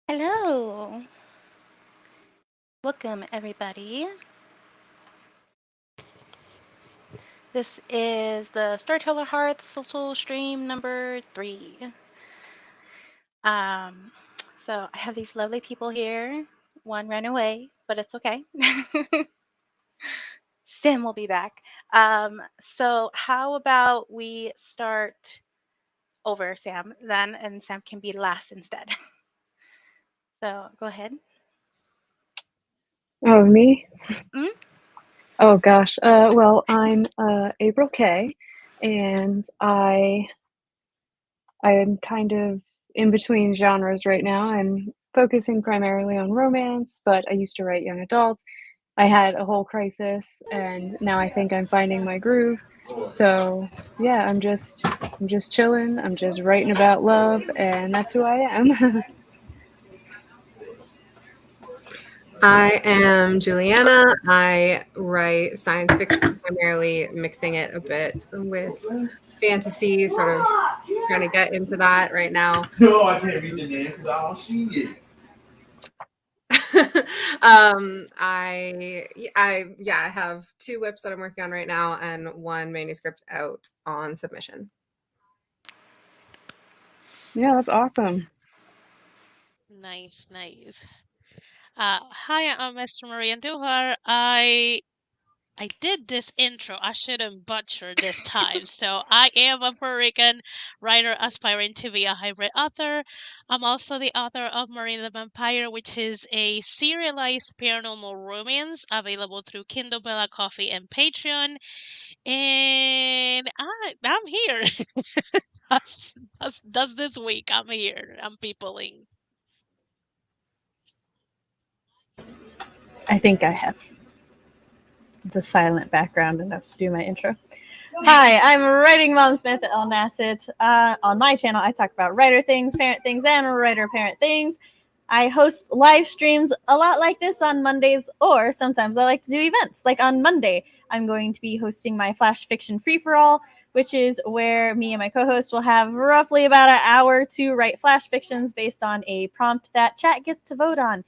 Hello. Welcome, everybody. This is the Storyteller Hearth social stream number 3. So I have these lovely people here. One ran away, but it's okay. Sam will be back. So how about we start over, Sam, then, and Sam can be last instead. So go ahead. Oh, me? Mm-hmm. Oh, gosh. Well, I'm April K, and I am kind of in between genres right now. I'm focusing primarily on romance, but I used to write young adult. I had a whole crisis, and now I think I'm finding my groove. So, yeah, I'm just chilling. I'm just writing about love, and that's who I am. I am Julianna. I write science fiction, primarily mixing it a bit with fantasy, sort of trying to get into that right now. No, I can't read the name because I don't see it. I have 2 whips that I'm working on right now and 1 manuscript out on submission. Yeah, that's awesome. Nice. Hi, I'm Esther Andujar. I did this intro. I shouldn't butcher this time. So I am a Puerto Rican writer aspiring to be a hybrid author. I'm also the author of Marine the Vampire, which is a serialized paranormal romance available through Kindle, Bella Coffee, and Patreon. And I'm here. that's this week. I'm here. I'm peopling. I think I have the silent background enough to do my intro. Hi, I'm Writing Mom Smith at Nasset. On my channel, I talk about writer things, parent things, and writer-parent things. I host live streams a lot like this on Mondays, or sometimes I like to do events. Like on Monday, I'm going to be hosting my Flash Fiction Free-for-All, which is where me and my co-host will have roughly about an hour to write Flash fictions based on a prompt that chat gets to vote on.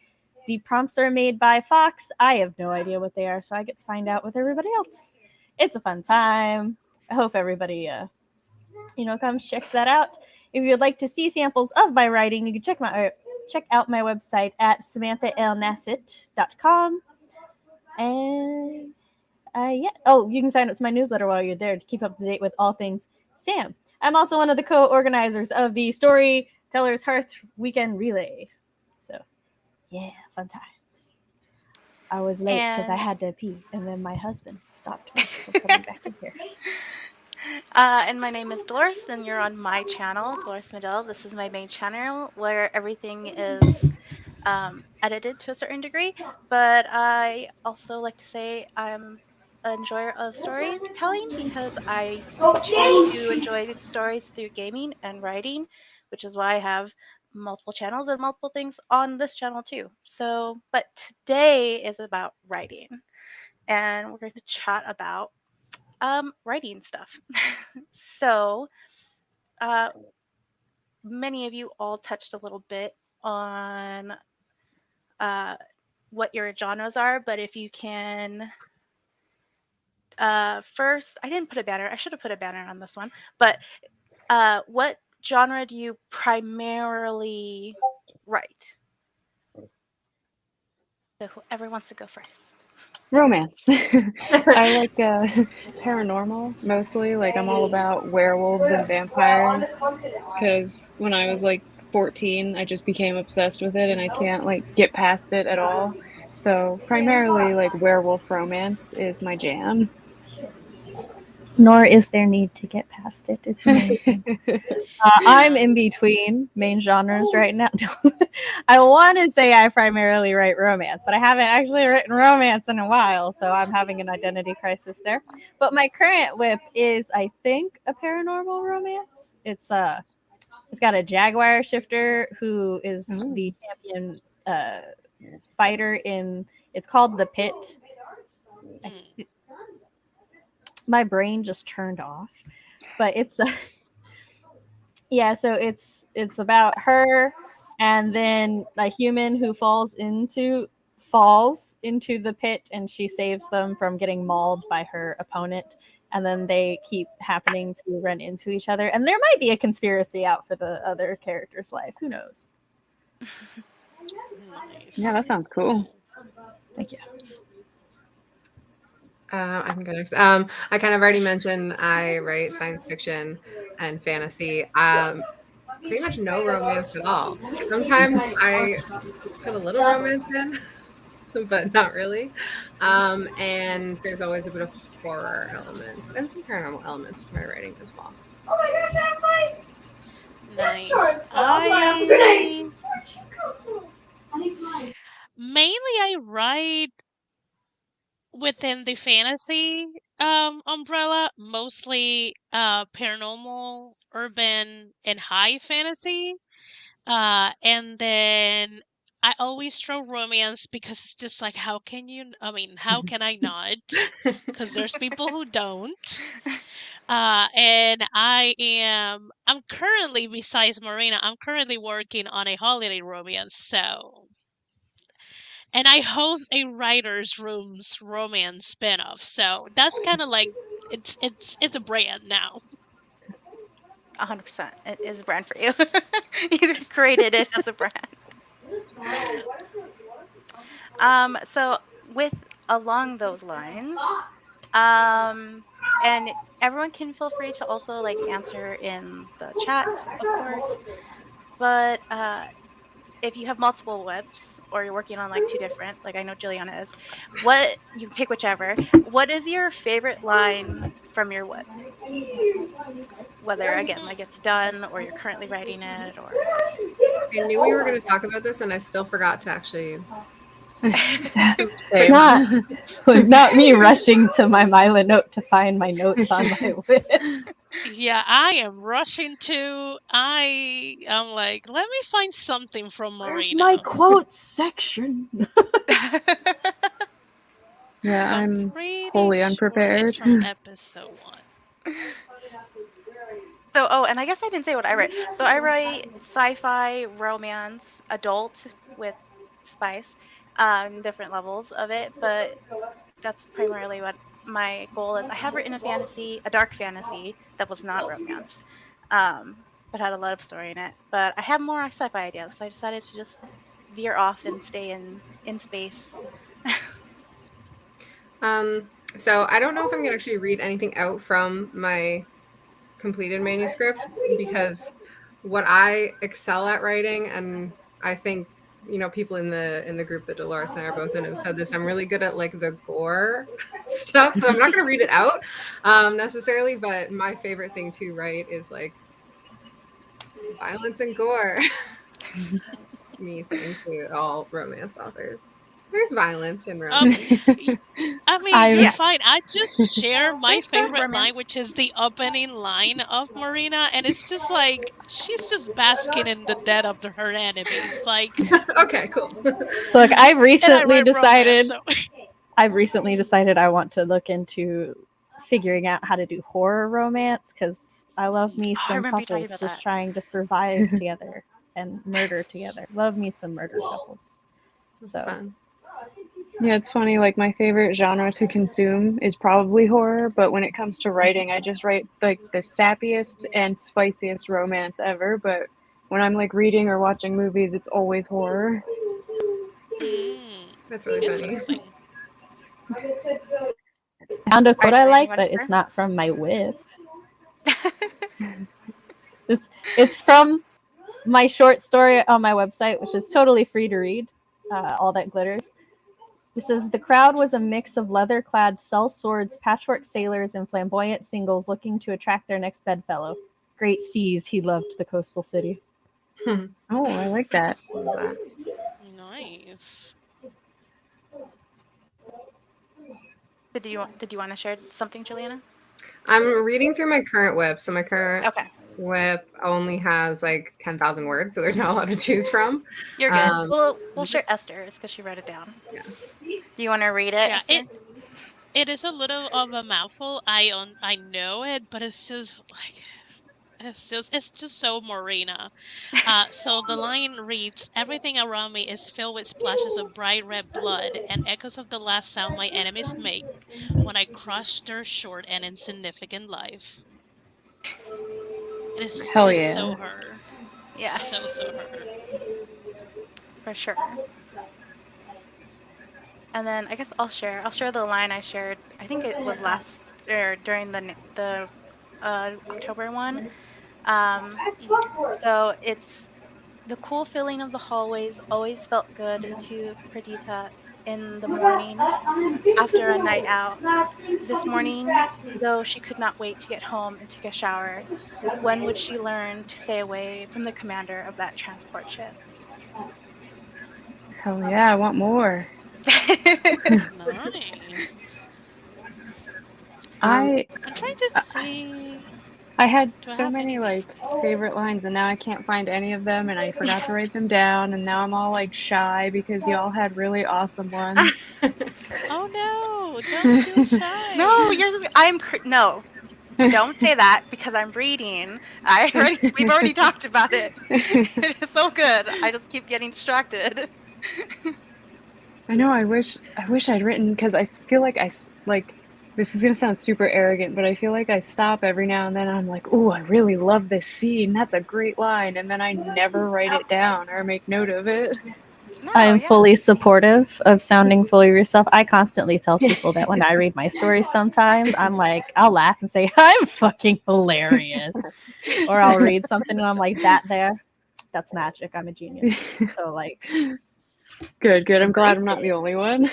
The prompts are made by Fox. I have no idea what they are, so I get to find out with everybody else. It's a fun time. I hope everybody, comes, checks that out. If you'd like to see samples of my writing, you can check my check out my website at samanthaalnasset.com. And you can sign up to my newsletter while you're there to keep up to date with all things Sam. I'm also one of the co-organizers of the Storytellers Hearth Weekend Relay. So, yeah, fun times. I was late because I had to pee, and then my husband stopped me from coming back in here. And my name is Dolores, and you're on my channel, Dolores Medell. This is my main channel where everything is edited to a certain degree, but I also like to say I'm an enjoyer of storytelling because I choose to enjoy stories through gaming and writing, which is why I have multiple channels and multiple things on this channel too. So, but today is about writing, and we're going to chat about writing stuff. So, many of you all touched a little bit on what your genres are, but if you can first, I didn't put a banner. I should have put a banner on this one, but what genre do you primarily write? So whoever wants to go first. Romance. I like paranormal mostly. Like I'm all about werewolves and vampires because when I was like 14, I just became obsessed with it and I can't like get past it at all. So primarily like werewolf romance is my jam. Nor is there need to get past it. It's amazing. I'm in between main genres right now. I want to say I primarily write romance, but I haven't actually written romance in a while, so I'm having an identity crisis there. But my current whip is, I think, a paranormal romance. It's got a jaguar shifter who is the champion fighter in. It's called The Pit. My brain just turned off, but it's yeah, so it's about her and then a human who falls into the pit, and she saves them from getting mauled by her opponent, and then they keep happening to run into each other, and there might be a conspiracy out for the other character's life. Who knows? Nice. Yeah, that sounds cool. Thank you. I can go next. I kind of already mentioned I write science fiction and fantasy. Pretty much no romance at all. Sometimes I put a little romance in, but not really. And there's always a bit of horror elements and some paranormal elements to my writing as well. Nice. Mainly I write within the fantasy umbrella, mostly paranormal, urban, and high fantasy. And then I always throw romance because it's just like, how can I not? Because there's people who don't. And I'm currently, besides Marina, I'm currently working on a holiday romance, so. And I host a writer's room's romance spinoff, so that's kind of like it's a brand now. 100%. It is a brand for you. You created it as a brand. So with along those lines, and everyone can feel free to also like answer in the chat, of course. But if you have multiple webs or you're working on like two different, like I know Julianna is, what you can pick whichever. What is your favorite line from your web? Whether again like it's done or you're currently writing it, or I knew we were going to talk about this, and I still forgot to actually. Not me rushing to my Mila note to find my notes on my whip. Yeah, I am rushing to. I'm like, let me find something from Marina. Where's my quotes section? Yeah, So I'm pretty wholly sure unprepared. it's from episode 1. So, and I guess I didn't say what I write. So I write sci-fi, romance, adult with spice, different levels of it, but that's primarily what my goal is. I have written a dark fantasy that was not romance. but had a lot of story in it. But I have more sci-fi ideas, so I decided to just veer off and stay in space. So I don't know if I'm gonna actually read anything out from my completed manuscript because what I excel at writing, and I think people in the group that Dolores and I are both in have said this, I'm really good at like the gore stuff, so I'm not going to read it out necessarily, but my favorite thing to write is like violence and gore. Me saying to all romance authors, there's violence in romance. I mean, you're I fine. I just share my There's still favorite line, romance. which is the opening line of Marina, and it's just like she's just basking in the death of her enemies. Like, Okay, cool. look. and I write romance, so I've recently decided I want to look into figuring out how to do horror romance because I love me Oh, I some remember you talking couples about just that. trying to survive together and murder together. Love me some murder couples. It's So fun. Yeah, it's funny. Like my favorite genre to consume is probably horror, but when it comes to writing, I just write like the sappiest and spiciest romance ever. But when I'm like reading or watching movies, it's always horror. That's really funny. interesting. I found a quote I Alright, like, you but wanna it's not from my whip. It's from my short story on my website, which is totally free to read. All That Glitters. It says the crowd was a mix of leather-clad sellswords, patchwork sailors, and flamboyant singles looking to attract their next bedfellow. Great seas, he loved the coastal city. Oh, I like that. Nice. Did you want to share something, Juliana? I'm reading through my current whip, so my current Okay, whip only has like 10,000 words, so there's not a lot to choose from. you're good. We'll share just- Esther's because she wrote it down. Yeah. Do you want to read it, Yeah, Esther? it is a little of a mouthful. I know it, but it's just like it's just so Marina. So the line reads, "Everything around me is filled with splashes of bright red blood and echoes of the last sound my enemies make when I crush their short and insignificant life." It is Hell just yeah. so her. Yeah, So her. for sure. And then I guess I'll share the line I shared. I think it was last or during the October one. So it's the cool feeling of the hallways always felt good to Perdita in the morning after a night out. This morning, though she could not wait to get home and take a shower, when would she learn to stay away from the commander of that transport ship? Hell yeah, I want more. Nice. I I'm trying to see. I had Do I so have many anything? like favorite lines, and now I can't find any of them, and I forgot to write them down, and now I'm all like shy because y'all had really awesome ones. Oh no! Don't feel shy. No, no. Don't say that because I'm reading. We've already talked about it. It is so good. I just keep getting distracted. I know. I wish I'd written because I feel like this is gonna sound super arrogant, but I feel like I stop every now and then. And I'm like, "Ooh, I really love this scene. That's a great line," and then I never write it down or make note of it. No, I am yeah. fully supportive of sounding fully yourself. I constantly tell people that when I read my stories sometimes, I'm like, I'll laugh and say, I'm fucking hilarious. Or I'll read something and I'm like, that's magic. I'm a genius. So like Good. I'm glad embrace I'm not it. the only one.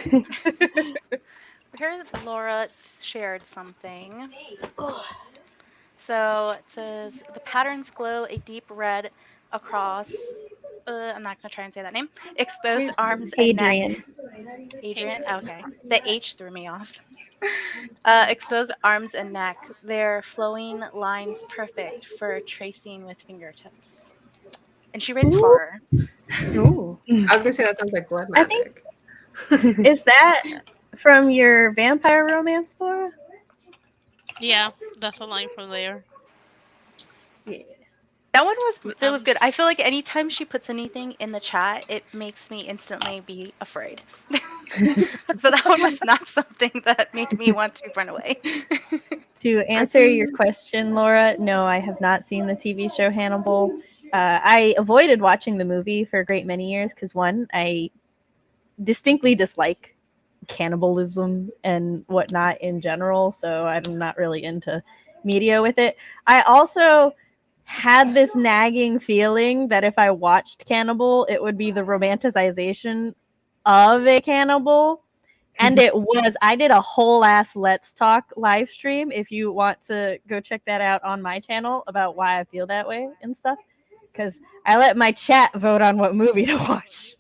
Here, Laura shared something. So it says the patterns glow a deep red across. I'm not gonna try and say that name. Exposed arms and neck. Adrian. Adrian. Okay, the H threw me off. Exposed arms and neck. Their flowing lines perfect for tracing with fingertips. And she writes horror. Ooh. I was gonna say that sounds like blood I think- magic. Is that from your vampire romance, Laura? Yeah, that's a line from there. Yeah. That one was good. I feel like anytime she puts anything in the chat, it makes me instantly be afraid. So that one was not something that made me want to run away. To answer your question, Laura, no, I have not seen the TV show Hannibal. I avoided watching the movie for a great many years because, one, I distinctly dislike cannibalism and whatnot in general, so I'm not really into media with it. I also had this nagging feeling that if I watched Cannibal, it would be the romanticization of a cannibal. And it was. I did a whole ass Let's Talk live stream. If you want to go check that out on my channel about why I feel that way and stuff. Because I let my chat vote on what movie to watch.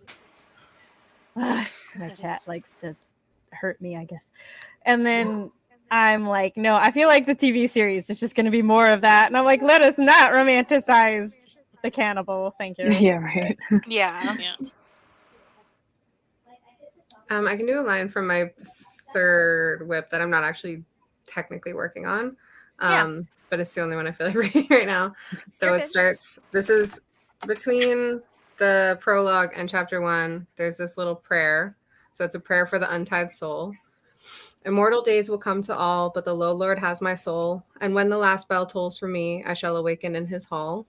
My chat likes to hurt me, I guess. And then I'm like, no, I feel like the TV series is just going to be more of that. And I'm like, let us not romanticize the cannibal. Thank you. Yeah, right. Yeah. Yeah. I can do a line from my third whip that I'm not actually technically working on. But it's the only one I feel like reading right now. So You're it good. starts, this is between the prologue and chapter 1. There's this little prayer. So it's a prayer for the untithed soul. Immortal days will come to all, but the low Lord has my soul. And when the last bell tolls for me, I shall awaken in his hall.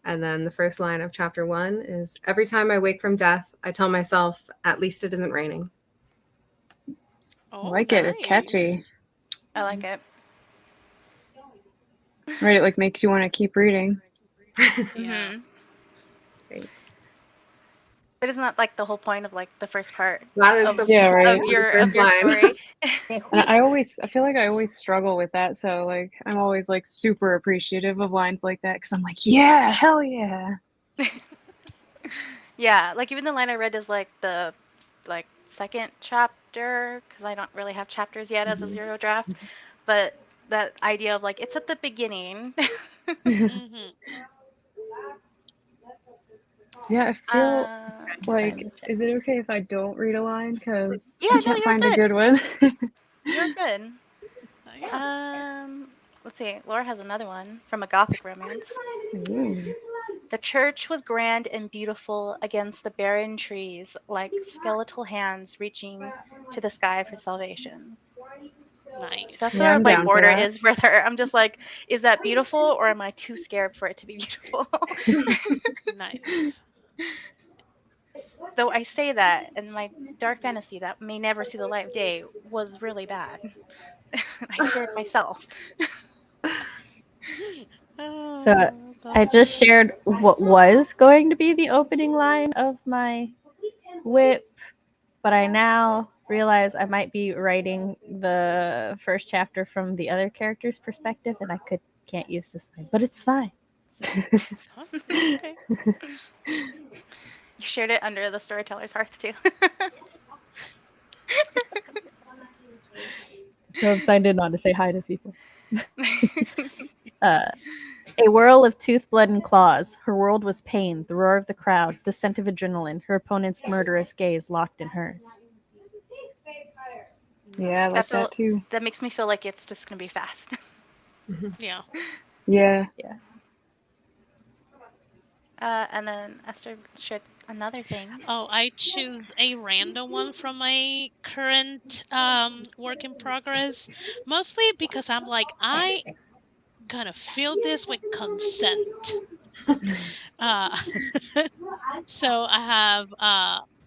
And then the first line of chapter 1 is, every time I wake from death, I tell myself, at least it isn't raining. Oh, like it. It's catchy. nice. I like it. Right, it like makes you want to keep reading. Yeah. Mhm. Thanks. But isn't that like the whole point of like the first part That is of, the Yeah, right. of your first line. story? And I feel like I always struggle with that. So like, I'm always like super appreciative of lines like that because I'm like, yeah, hell yeah. Yeah, like even the line I read is like the second chapter because I don't really have chapters yet as a zero draft, but that idea of like it's at the beginning. Mm-hmm. Yeah, I feel like, Find the chat. is it okay if I don't read a line because Yeah, I no, can't you're find a good. good one? You're good. Yeah. Let's see. Laura has another one from a gothic romance. Ooh. The church was grand and beautiful against the barren trees, like skeletal hands reaching to the sky for salvation. Nice. That's Yeah, where I'm my down for border that. is with her. I'm just like, is that beautiful or am I too scared for it to be beautiful? Nice. Though I say that, and my dark fantasy that may never see the light of day was really bad. I scared myself. So Oh, I that's just cute. shared what was going to be the opening line of my whip, but I now realize I might be writing the first chapter from the other character's perspective, and I can't use this line, but it's fine. Huh? That's okay. You shared it under the Storytellers Hearth too. So I've signed in on to say hi to people. A whirl of tooth, blood, and claws. Her world was pain, the roar of the crowd, the scent of adrenaline, her opponent's murderous gaze locked in hers. Yeah, I like That's that too. that makes me feel like it's just gonna be fast. Yeah. Yeah. And then Esther shared another thing. Oh, I choose a random one from my current work in progress, mostly because I'm like, I gonna fill this with consent. uh, so I have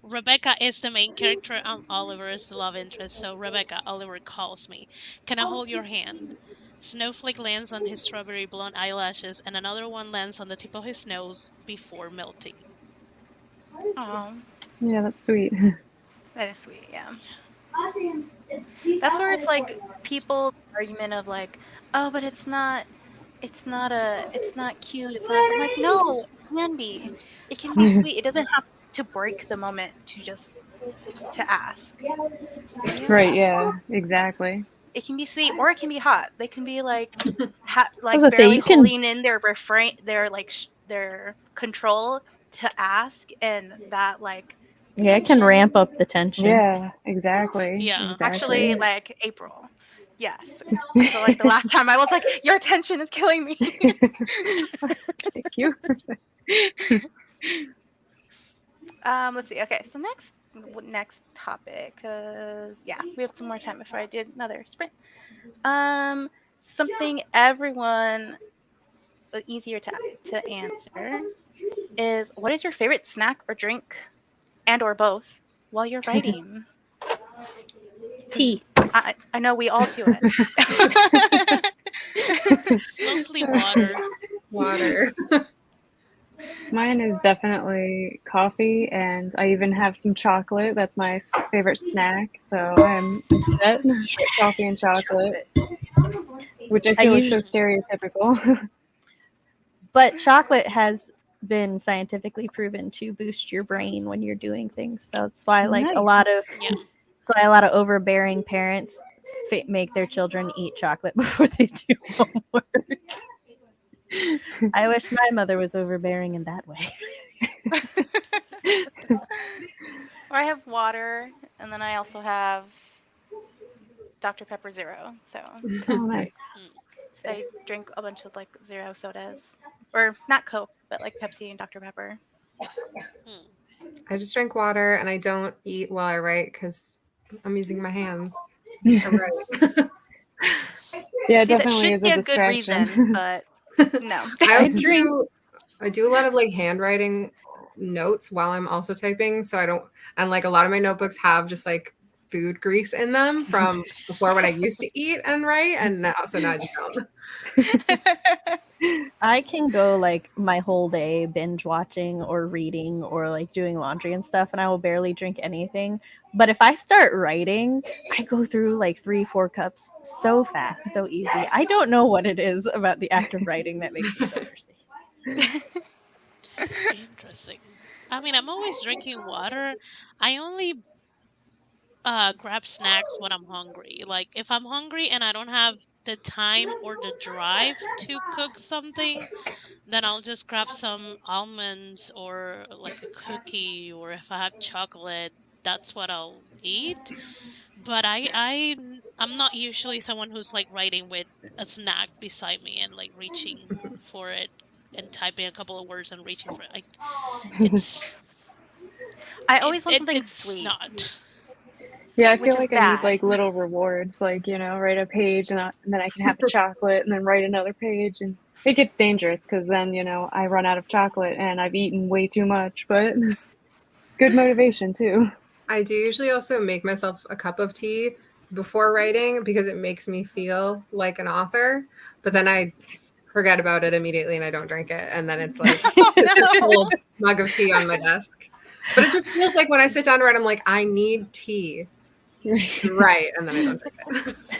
Rebecca is the main character and Oliver is the love interest. So Rebecca, Oliver calls me. Can I hold your hand? Snowflake lands on his strawberry blonde eyelashes, and another one lands on the tip of his nose before melting. Oh, Yeah, that's sweet. that is sweet. Yeah. That's where it's like people's argument of like, oh, but it's not cute. It's not. I'm like, no, it can be. It can be sweet. It doesn't have to break the moment to ask. Yeah. Right, yeah, exactly. It can be sweet or it can be hot. They can be like, was gonna say, barely you can- holding in their refrain, their control to ask, and that like. Yeah, it can ramp up the tension. Yeah, exactly. Yeah. Exactly. Actually, like April. Yes. So like the last time I was like, your attention is killing me. Thank you. Let's see. Okay, so next topic, cause yeah, we have some more time before I did another sprint. Something everyone easier to answer is, what is your favorite snack or drink, and or both, while you're writing? Tea. I know we all do it. It's mostly water. Water. Mine is definitely coffee, and I even have some chocolate. That's my favorite snack. So I'm set. Coffee and chocolate, which I feel is so stereotypical. But chocolate has been scientifically proven to boost your brain when you're doing things. So that's why, like, Nice. a lot of Yeah. that's why a lot of overbearing parents make their children eat chocolate before they do homework. I wish my mother was overbearing in that way. Or I have water, and then I also have Dr. Pepper Zero. So Oh, nice. I drink a bunch of like zero sodas, or not Coke, but like Pepsi and Dr. Pepper. I just drink water and I don't eat while I write because I'm using my hands to write. Yeah, it See, that definitely should is be a a good reason, distraction. but no. I also drink- I do a lot of like handwriting notes while I'm also typing. So I don't, and like a lot of my notebooks have just like food grease in them from before when I used to eat and write. And now, so now I just don't. I can go like my whole day binge watching or reading or like doing laundry and stuff, and I will barely drink anything. But if I start writing, I go through like 3-4 cups so fast, so easy. I don't know what it is about the act of writing that makes me so thirsty. Interesting. I mean, I'm always drinking water. I only grab snacks when I'm hungry. Like if I'm hungry and I don't have the time or the drive to cook something, then I'll just grab some almonds or like a cookie, or if I have chocolate, that's what I'll eat. But I'm not usually someone who's like writing with a snack beside me and like reaching for it and typing a couple of words and reaching for it. Like it's I always want something it's sweet, not. Yeah, I which feel is like I need bad. like little rewards, like, write a page and then I can have a chocolate and then write another page. And it gets dangerous because then, I run out of chocolate and I've eaten way too much, but good motivation too. I do usually also make myself a cup of tea before writing because it makes me feel like an author, but then I forget about it immediately and I don't drink it. And then it's like just a cold mug of tea on my desk. But it just feels like when I sit down to write, I'm like, I need tea. Right. And then I don't drink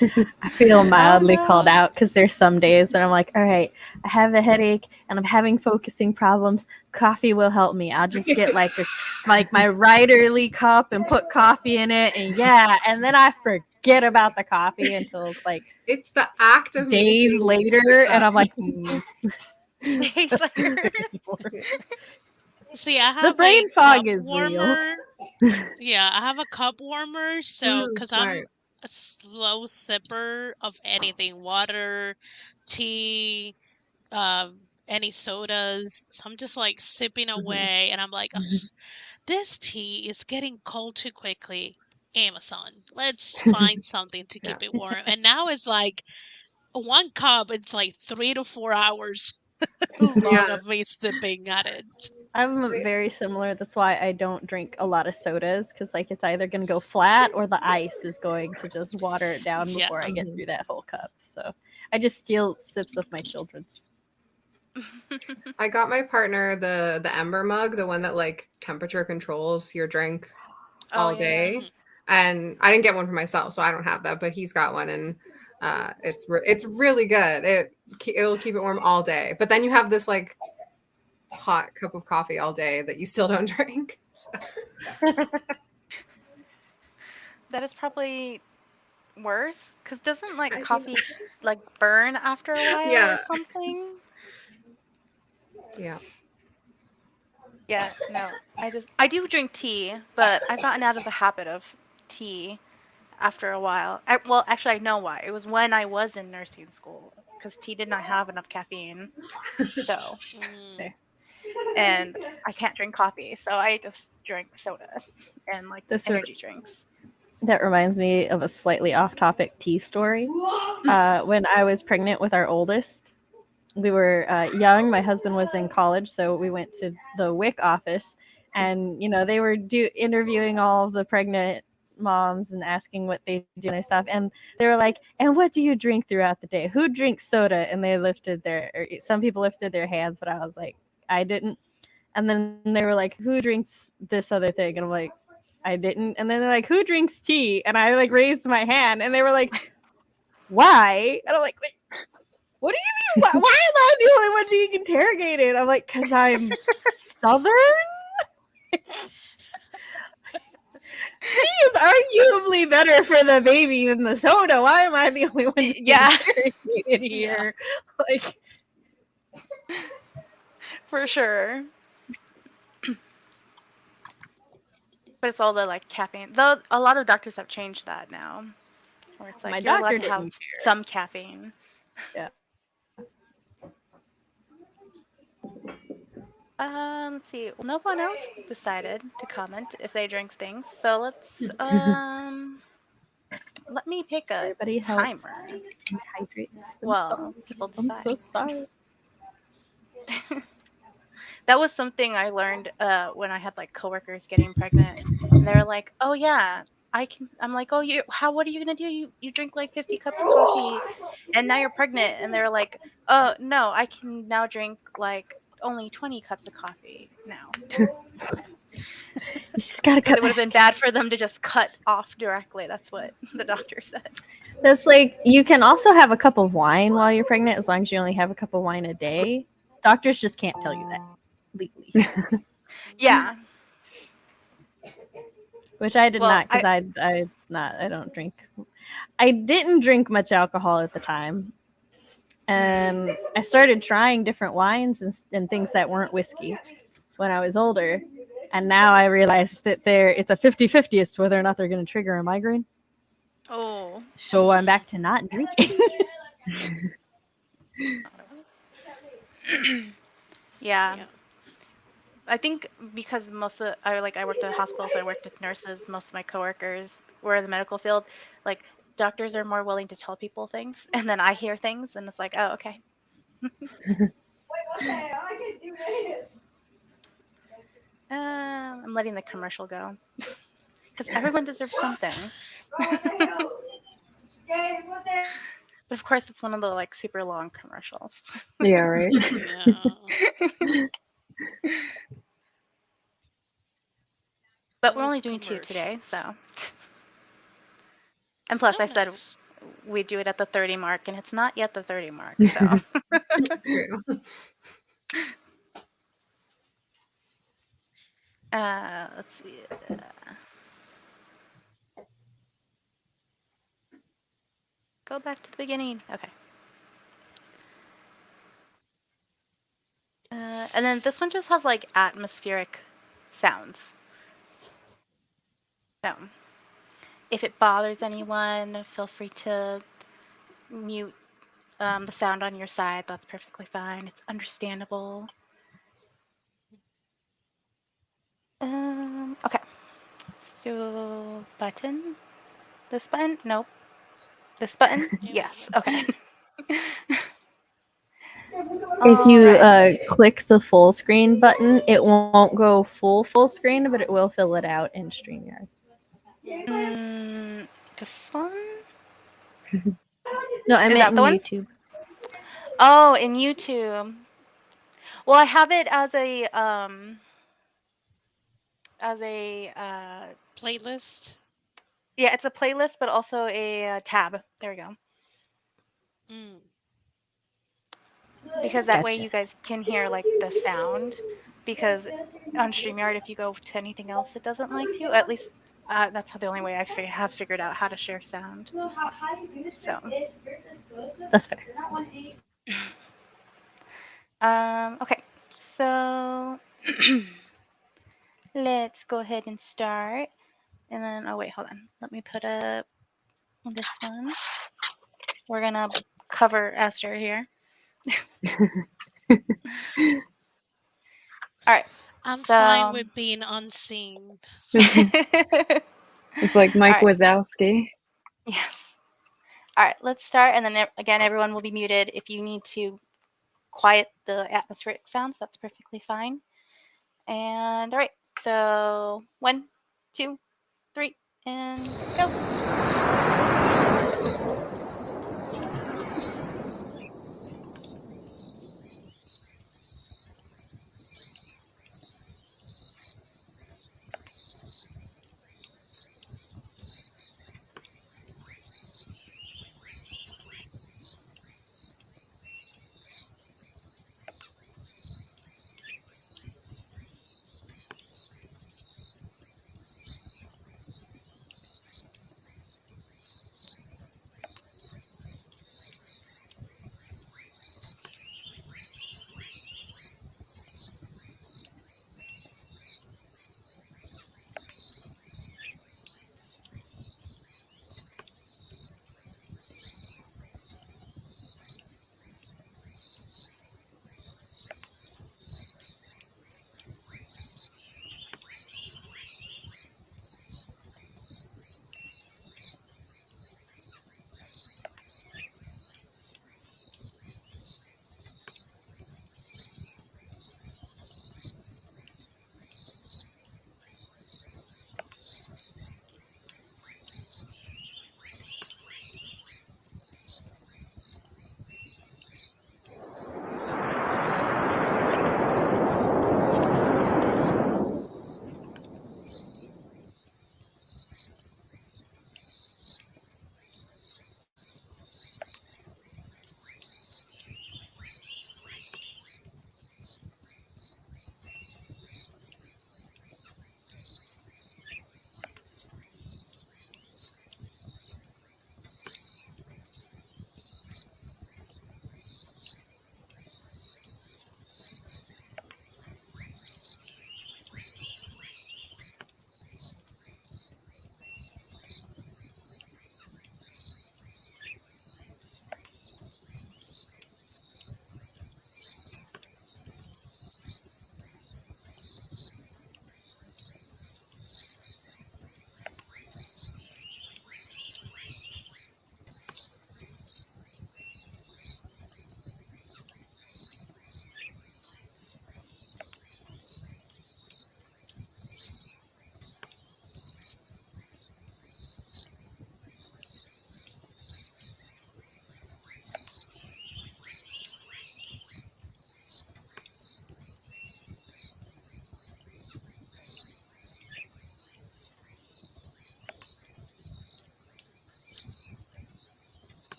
it. I feel mildly no. called out because there's some days when I'm like, all right, I have a headache and I'm having focusing problems. Coffee will help me. I'll just get like my writerly cup and put coffee in it, and then I forget about the coffee until it's like It's the act of days making later, and I'm like, Days later. See, I the have brain a fog cup is real. warmer. Yeah, I have a cup warmer, so because I'm smart. a slow sipper of anything, water, tea, any sodas. So I'm just like sipping away, and I'm like, "Ugh, this tea is getting cold too quickly. Amazon, let's find something to keep it warm. And now it's like one cup, it's like 3 to 4 hours long Yeah. of me sipping at it. I'm very similar. That's why I don't drink a lot of sodas because like it's either going to go flat or the ice is going to just water it down Yeah. before I get through that whole cup. So I just steal sips of my children's. I got my partner the Ember mug, the one that like temperature controls your drink all day. Mhm. And I didn't get one for myself, so I don't have that, but he's got one, and it's really good. It'll keep it warm all day. But then you have this like hot cup of coffee all day that you still don't drink. So. That is probably worse, because doesn't like coffee like burn after a while Yeah. or something? Yeah. Yeah, no. I do drink tea, but I've gotten out of the habit of tea. after a while. Well, actually, I know why. It was when I was in nursing school because tea did not have enough caffeine. So, Mm. and I can't drink coffee, so I just drink soda and like This energy drinks. That reminds me of a slightly off-topic tea story. When I was pregnant with our oldest, we were young. My husband was in college, so we went to the WIC office, and they were interviewing all of the pregnant moms and asking what they do and their stuff. And they were like, "And what do you drink throughout the day? Who drinks soda?" And they some people lifted their hands, but I was like, I didn't. And then they were like, "Who drinks this other thing?" And I'm like, I didn't. And then they're like, "Who drinks tea?" And I like raised my hand, and they were like, "Why?" And I'm like, "Wait, what do you mean? Why am I the only one being interrogated?" I'm like, "Because I'm Southern." Tea is arguably better for the baby than the soda. Why am I the only one being interrogated here? Like, for sure. But it's all the like caffeine. Though a lot of doctors have changed that now, where it's like my you're allowed doctor to have didn't care. some caffeine. Yeah. Let's see. Well, no one else decided to comment if they drink things. So let's let me pick a Everybody else timer. dehydrates Well, themselves. people I'm decide. so sorry. That was something I learned when I had like coworkers getting pregnant, and they're like, "Oh yeah, I can." I'm like, "Oh, what are you gonna do? You drink like 50 cups of coffee, and now you're pregnant." And they're like, "Oh no, I can now drink like only 20 cups of coffee now." You just gotta Because cut it would have been bad for them to just cut off directly. That's what the doctor said. That's like, you can also have a cup of wine while you're pregnant as long as you only have a cup of wine a day. Doctors just can't tell you that legally. Yeah. Which I did Well, not, because I don't drink. I didn't drink much alcohol at the time. And I started trying different wines and things that weren't whiskey when I was older. And now I realize that it's a 50-50 as to whether or not they're going to trigger a migraine. Oh. So I'm back to not drinking. Yeah. I think because I worked at a hospital, so I worked with nurses. Most of my coworkers were in the medical field. Like doctors are more willing to tell people things, and then I hear things, and it's like, oh, okay. I'm letting the commercial go because everyone deserves something. But of course, it's one of the like super long commercials. Yeah, right. Yeah. But we're only Those doing 2 today, commercials. so. And plus, Oh, I said nice. we do it at the 30 mark, and it's not yet the 30 mark, so. True. Let's see. Go back to the beginning. Okay. And then this one just has like atmospheric sounds. So if it bothers anyone, feel free to mute the sound on your side. That's perfectly fine. It's understandable. Okay. So button. This button? Nope. This button? Yep. Yes. Okay. If you Alright. click the full screen button, it won't go full screen, but it will fill it out in StreamYard. This one? No, I Is meant that in the one? YouTube. Oh, in YouTube. Well, I have it as a Playlist. yeah, it's a playlist, but also a tab. There we go. Mm. Because that way Gotcha. you guys can hear like the sound. Because on StreamYard, if you go to anything else, it doesn't like to. At least that's the only way I have figured out how to share sound. So. That's fair. Okay. So let's go ahead and start. And then, oh wait, hold on. Let me put up this one. We're gonna cover Esther here. All right. I'm So fine with being unseen. It's like Mike All right. Wazowski. Yes. All right, let's start. And then again, everyone will be muted. If you need to quiet the atmospheric sounds, that's perfectly fine. And all right, so 1, 2, 3, and go.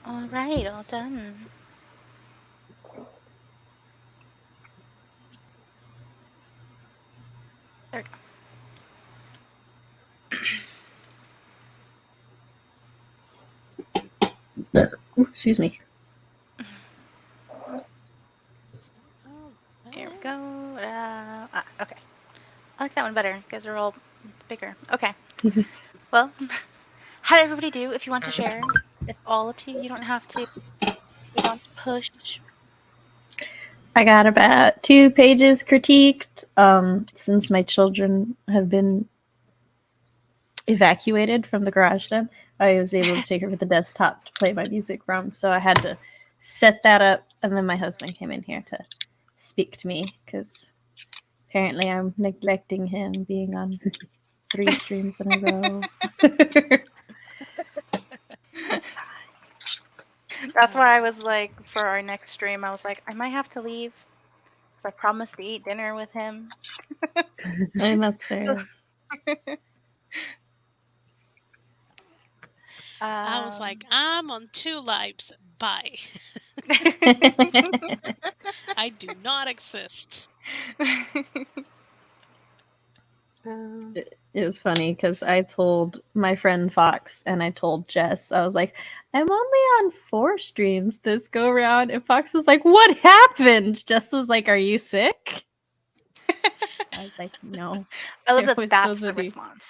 All right, all done. There we go. Ooh, excuse me. Here we go. Okay. I like that one better because they're all bigger. Okay. Well, how did everybody do? If you want to share, it's all up to you. You don't have to. We don't push. I got about 2 pages critiqued. Since my children have been evacuated from the garage den, I was able to take over the desktop to play my music from. So I had to set that up, and then my husband came in here to speak to me because apparently I'm neglecting him being on 3 streams in a row. It's fine. That's why I was like, for our next stream, I was like, I might have to leave. I promised to eat dinner with him. And that's fair. I was like, I'm on 2 lives. Bye. I do not exist. It was funny because I told my friend Fox and I told Jess, I was like, I'm only on 4 streams this go around. And Fox was like, what happened? Jess was like, are you sick? I was like, no. I love that Those that's the would be- response.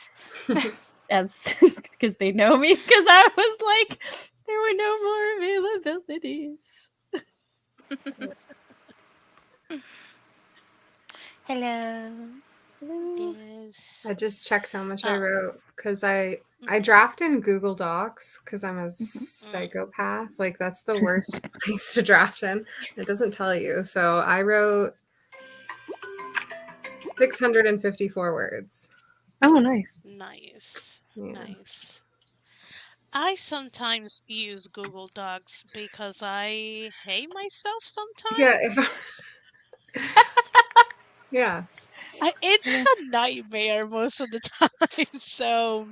As because they know me, because I was like, there were no more availabilities. So, Hello. Yes. I just checked how much I wrote because I draft in Google Docs because I'm a psychopath. Like that's the worst place to draft in. It doesn't tell you. So I wrote 654 words. Oh, nice. Nice. Yeah. Nice. I sometimes use Google Docs because I hate myself sometimes. Yeah. It's a nightmare most of the time. So,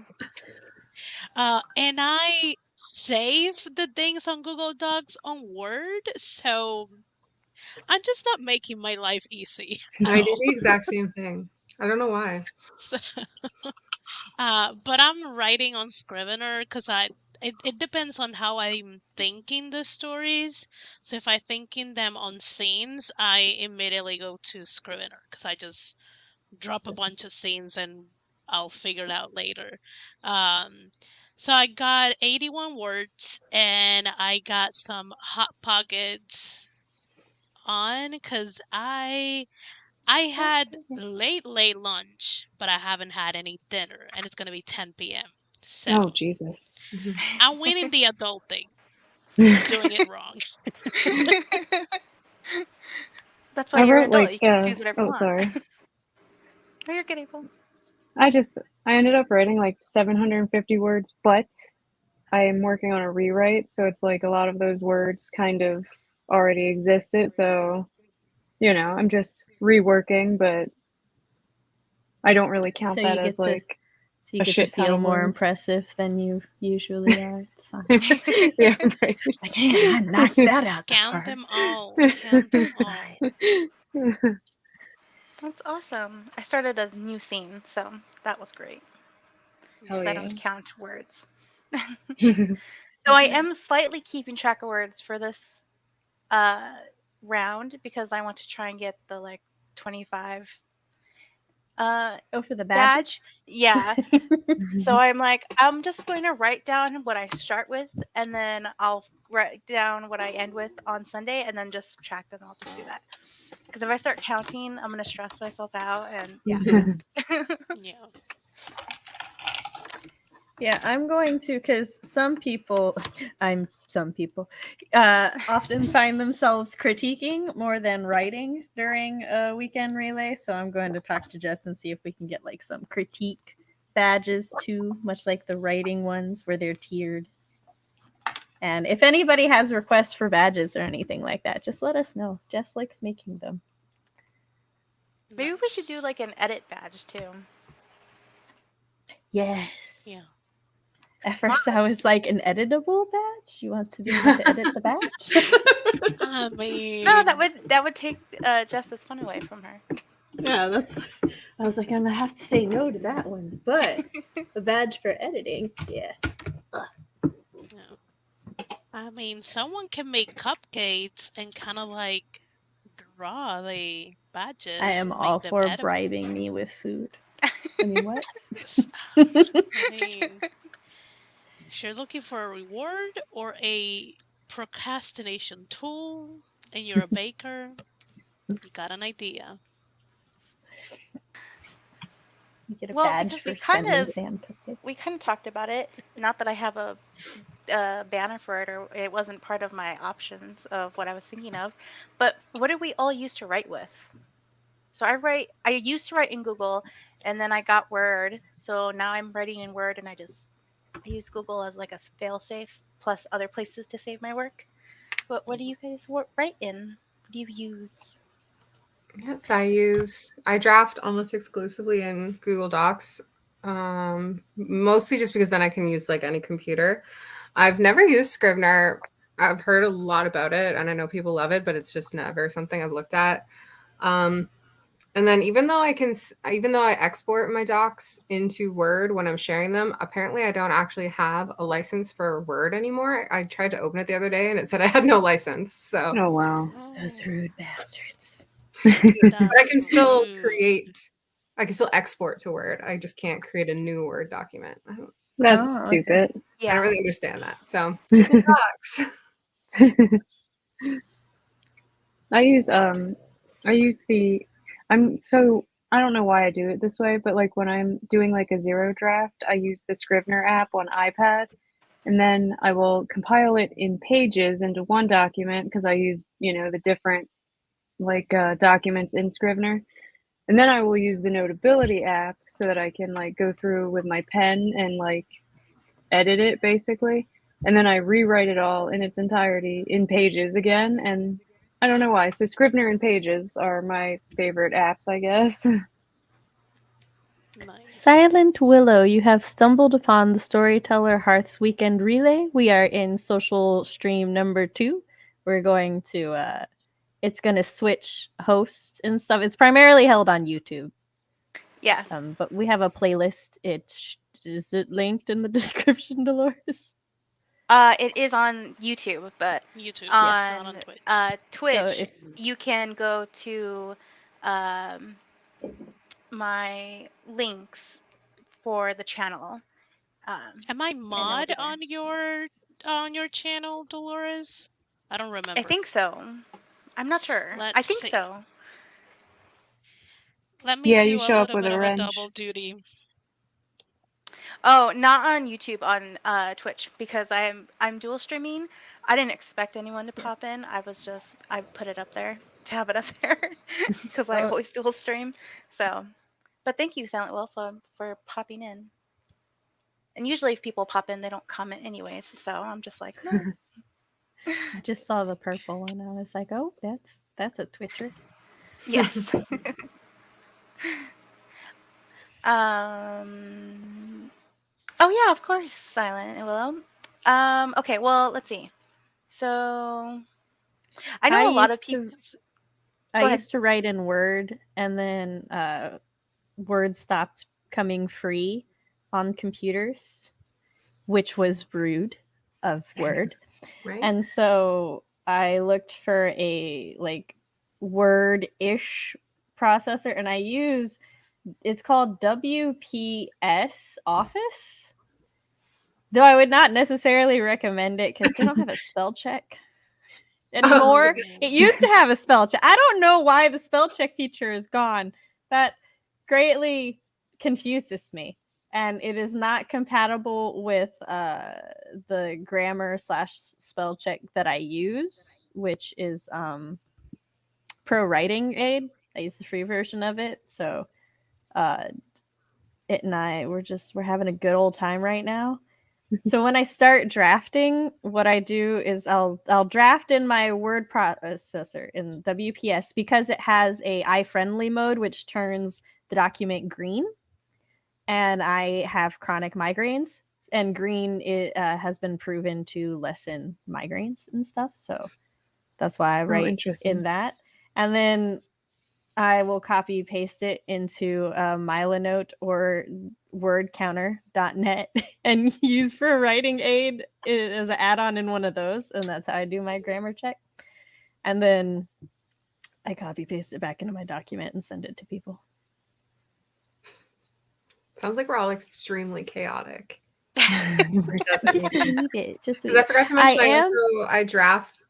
and I save the things on Google Docs on Word, so I'm just not making my life easy. I do the exact same thing. I don't know why. So, but I'm writing on Scrivener because it depends on how I'm thinking the stories. So if I'm thinking them on scenes, I immediately go to Scrivener because I just drop a bunch of scenes and I'll figure it out later. So I got 81 words and I got some hot pockets on because I had late lunch, but I haven't had any dinner, and it's gonna be 10 p.m. So Oh, Jesus. I'm winning the adult thing, doing it wrong. That's why I you're an wrote adult. like, You can choose whatever you oh, want. sorry. Oh, you're good, April. I ended up writing like 750 words, but I am working on a rewrite, so it's like a lot of those words kind of already existed, so, I'm just reworking, but I don't really count So that you as get to- like so you a get to shit ton feel of more words. impressive than you usually are. It's fine. Yeah, right. Like, hey, I knocked that out Just the count park. them all. Count them all. That's awesome. I started a new scene, so that was great. Oh, I don't yeah. count words. So I am slightly keeping track of words for this round because I want to try and get the like 25 Oh, for the badge. badges? Yeah. So I'm like, I'm just going to write down what I start with and then I'll write down what I end with on Sunday and then just subtract and I'll just do that. Because if I start counting, I'm going to stress myself out and yeah. Yeah. Yeah, I'm going to, because some people often find themselves critiquing more than writing during a weekend relay. So I'm going to talk to Jess and see if we can get like some critique badges too, much like the writing ones where they're tiered. And if anybody has requests for badges or anything like that, just let us know. Jess likes making them. Maybe we should do like an edit badge too. Yes. Yeah. At first, I was like, an editable badge? You want to be able to edit the badge? I mean, No, that would take Jess's fun away from her. Yeah, that's. I was like, I'm gonna have to say no to that one. But a badge for editing, yeah. no. I mean, someone can make cupcakes and kind of like draw the badges. I am and all make them for editable. bribing me with food. I mean, what? I mean, if you're looking for a reward or a procrastination tool and you're a baker, you got an idea. You get a Well, badge because for we kind sending of- Sam cupcakes. We kind of talked about it. Not that I have a banner for it, or it wasn't part of my options of what I was thinking of. But what did we all used to write with? So I used to write in Google, and then I got Word. So now I'm writing in Word, and I use Google as like a failsafe plus other places to save my work. But what do you guys write in? What do you use? Yes, I draft almost exclusively in Google Docs, mostly just because then I can use like any computer. I've never used Scrivener. I've heard a lot about it, and I know people love it, but it's just never something I've looked at. And then even though I export my docs into Word when I'm sharing them, apparently I don't actually have a license for Word anymore. I tried to open it the other day, and it said I had no license. So Oh wow. Those rude bastards. but I That's can still rude. I can still export to Word. I just can't create a new Word document. That's Oh, okay. stupid. I Yeah. don't really understand that. So Google Docs. I don't know why I do it this way, but like when I'm doing like a zero draft, I use the Scrivener app on iPad, and then I will compile it in Pages into one document because I use, the different like documents in Scrivener. And then I will use the Notability app so that I can like go through with my pen and like edit it basically. And then I rewrite it all in its entirety in Pages again. And I don't know why. So Scrivener and Pages are my favorite apps, I guess. Nice. Silent Willow, you have stumbled upon the Storyteller Hearth's Weekend Relay. We are in social stream number 2. We're going to, it's going to switch hosts and stuff. It's primarily held on YouTube. Yes. But we have a playlist. Is it linked in the description, Dolores? It is on YouTube, but YouTube, on, yes, not on Twitch. Twitch, So if you can go to my links for the channel. Am I it'll mod be there. on your channel, Dolores? I don't remember. I think so. I'm not sure. I Let's think see. so. Let me Yeah, do you a show up little with bit a of a wrench. double duty. Oh, not on YouTube, on Twitch, because I'm dual streaming. I didn't expect anyone to pop in. I put it up there to have it up there because I always dual stream. So, but thank you, Silent Wolf, for popping in. And usually, if people pop in, they don't comment anyways. So I'm just like, no. I just saw the purple one, I was like, oh, that's a Twitcher. Yes. Oh yeah, of course, Silent Willow. Okay, well, let's see. So I know a lot of people. I used to write in Word, and then Word stopped coming free on computers, which was rude of Word. Right. And so I looked for a like Word-ish processor, and it's called WPS Office. Though I would not necessarily recommend it because they don't have a spell check anymore. It used to have a spell check. I don't know why the spell check feature is gone. That greatly confuses me. And it is not compatible with the grammar / spell check that I use, which is Pro Writing Aid. I use the free version of it. So it and I we're having a good old time right now. So when I start drafting, what I do is I'll draft in my word processor in WPS because it has a eye-friendly mode, which turns the document green. And I have chronic migraines, and green has been proven to lessen migraines and stuff. So that's why I write interesting. in that. And then I will copy paste it into Milanote or wordcounter.net and use for writing aid as an add-on in one of those. And that's how I do my grammar check. And then I copy paste it back into my document and send it to people. Sounds like we're all extremely chaotic. Just delete it. Just Because I forgot to mention,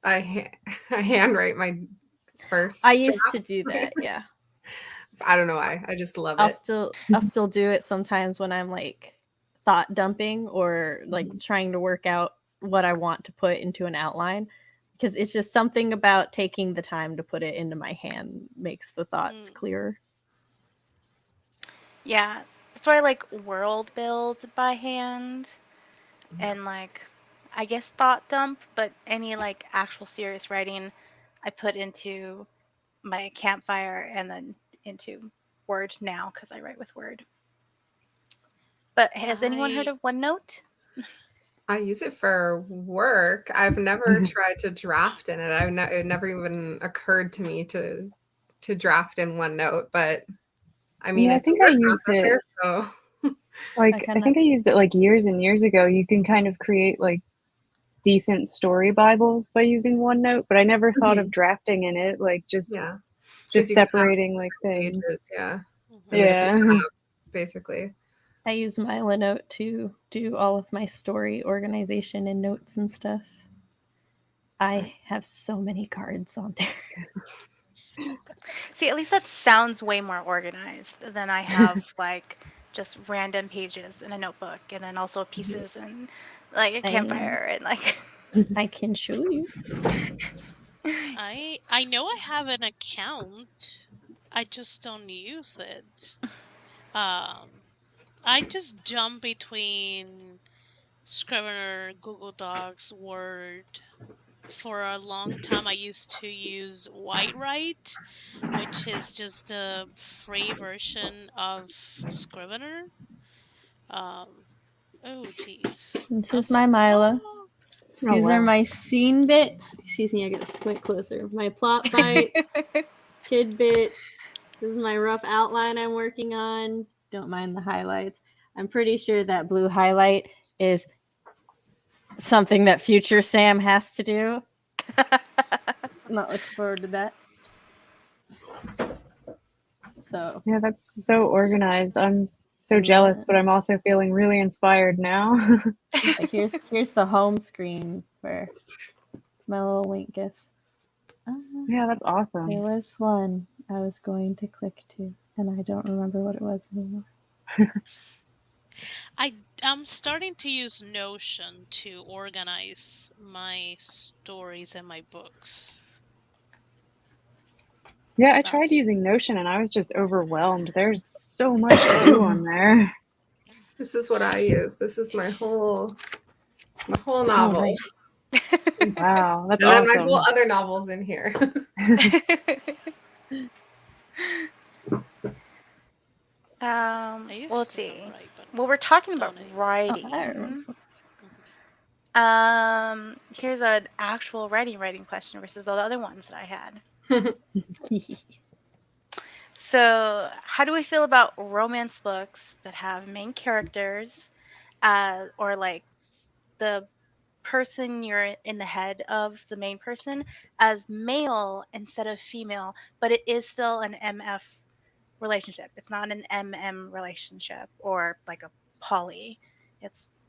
I handwrite my first. I used draft. to do that. Yeah. I don't know why. I just love I'll it. still do it sometimes when I'm like thought dumping or like trying to work out what I want to put into an outline, because it's just something about taking the time to put it into my hand makes the thoughts clearer. Yeah, that's why I like world build by hand and like I guess thought dump, but any like actual serious writing I put into my campfire and then into Word now because I write with Word. But has anyone heard of OneNote? I use it for work. I've never tried to draft in it. It never even occurred to me to draft in OneNote, but I mean, I think I used it. So. Like I think I used it like years and years ago. You can kind of create like decent story Bibles by using OneNote, but I never thought of drafting in it. Like just separating like things. Pages, yeah. Yeah. Tabs, basically. I use Milanote to do all of my story organization and notes and stuff. I have so many cards on there. See, at least that sounds way more organized than I have like just random pages in a notebook and then also pieces and like a campfire and like I can show you. I know I have an account. I just don't use it. I just jump between Scrivener, Google Docs, Word. For a long time, I used to use WriteWrite, which is just a free version of Scrivener. Oh, geez. This is my Mila. These are wow. my scene bits. Excuse me, I gotta squint closer. My plot bites, kid bits. This is my rough outline I'm working on. Don't mind the highlights. I'm pretty sure that blue highlight is something that future Sam has to do. Not looking forward to that. So yeah, that's so organized. I'm so jealous, but I'm also feeling really inspired now. Like here's the home screen for my little link gifts. Yeah, that's awesome. There was one I was going to click to, and I don't remember what it was anymore. I'm starting to use Notion to organize my stories and my books. Yeah, I tried using Notion and I was just overwhelmed. There's so much to do on there. This is what I use. This is my whole novel. Oh, wow, that's and awesome. then my whole other novels in here. Well, let's see. Well, we're talking about writing. Here's an actual writing question versus all the other ones that I had. So, how do we feel about romance books that have main characters, or like the person you're in the head of the main person as male instead of female, but it is still an MF relationship. It's not an MM relationship or like a poly.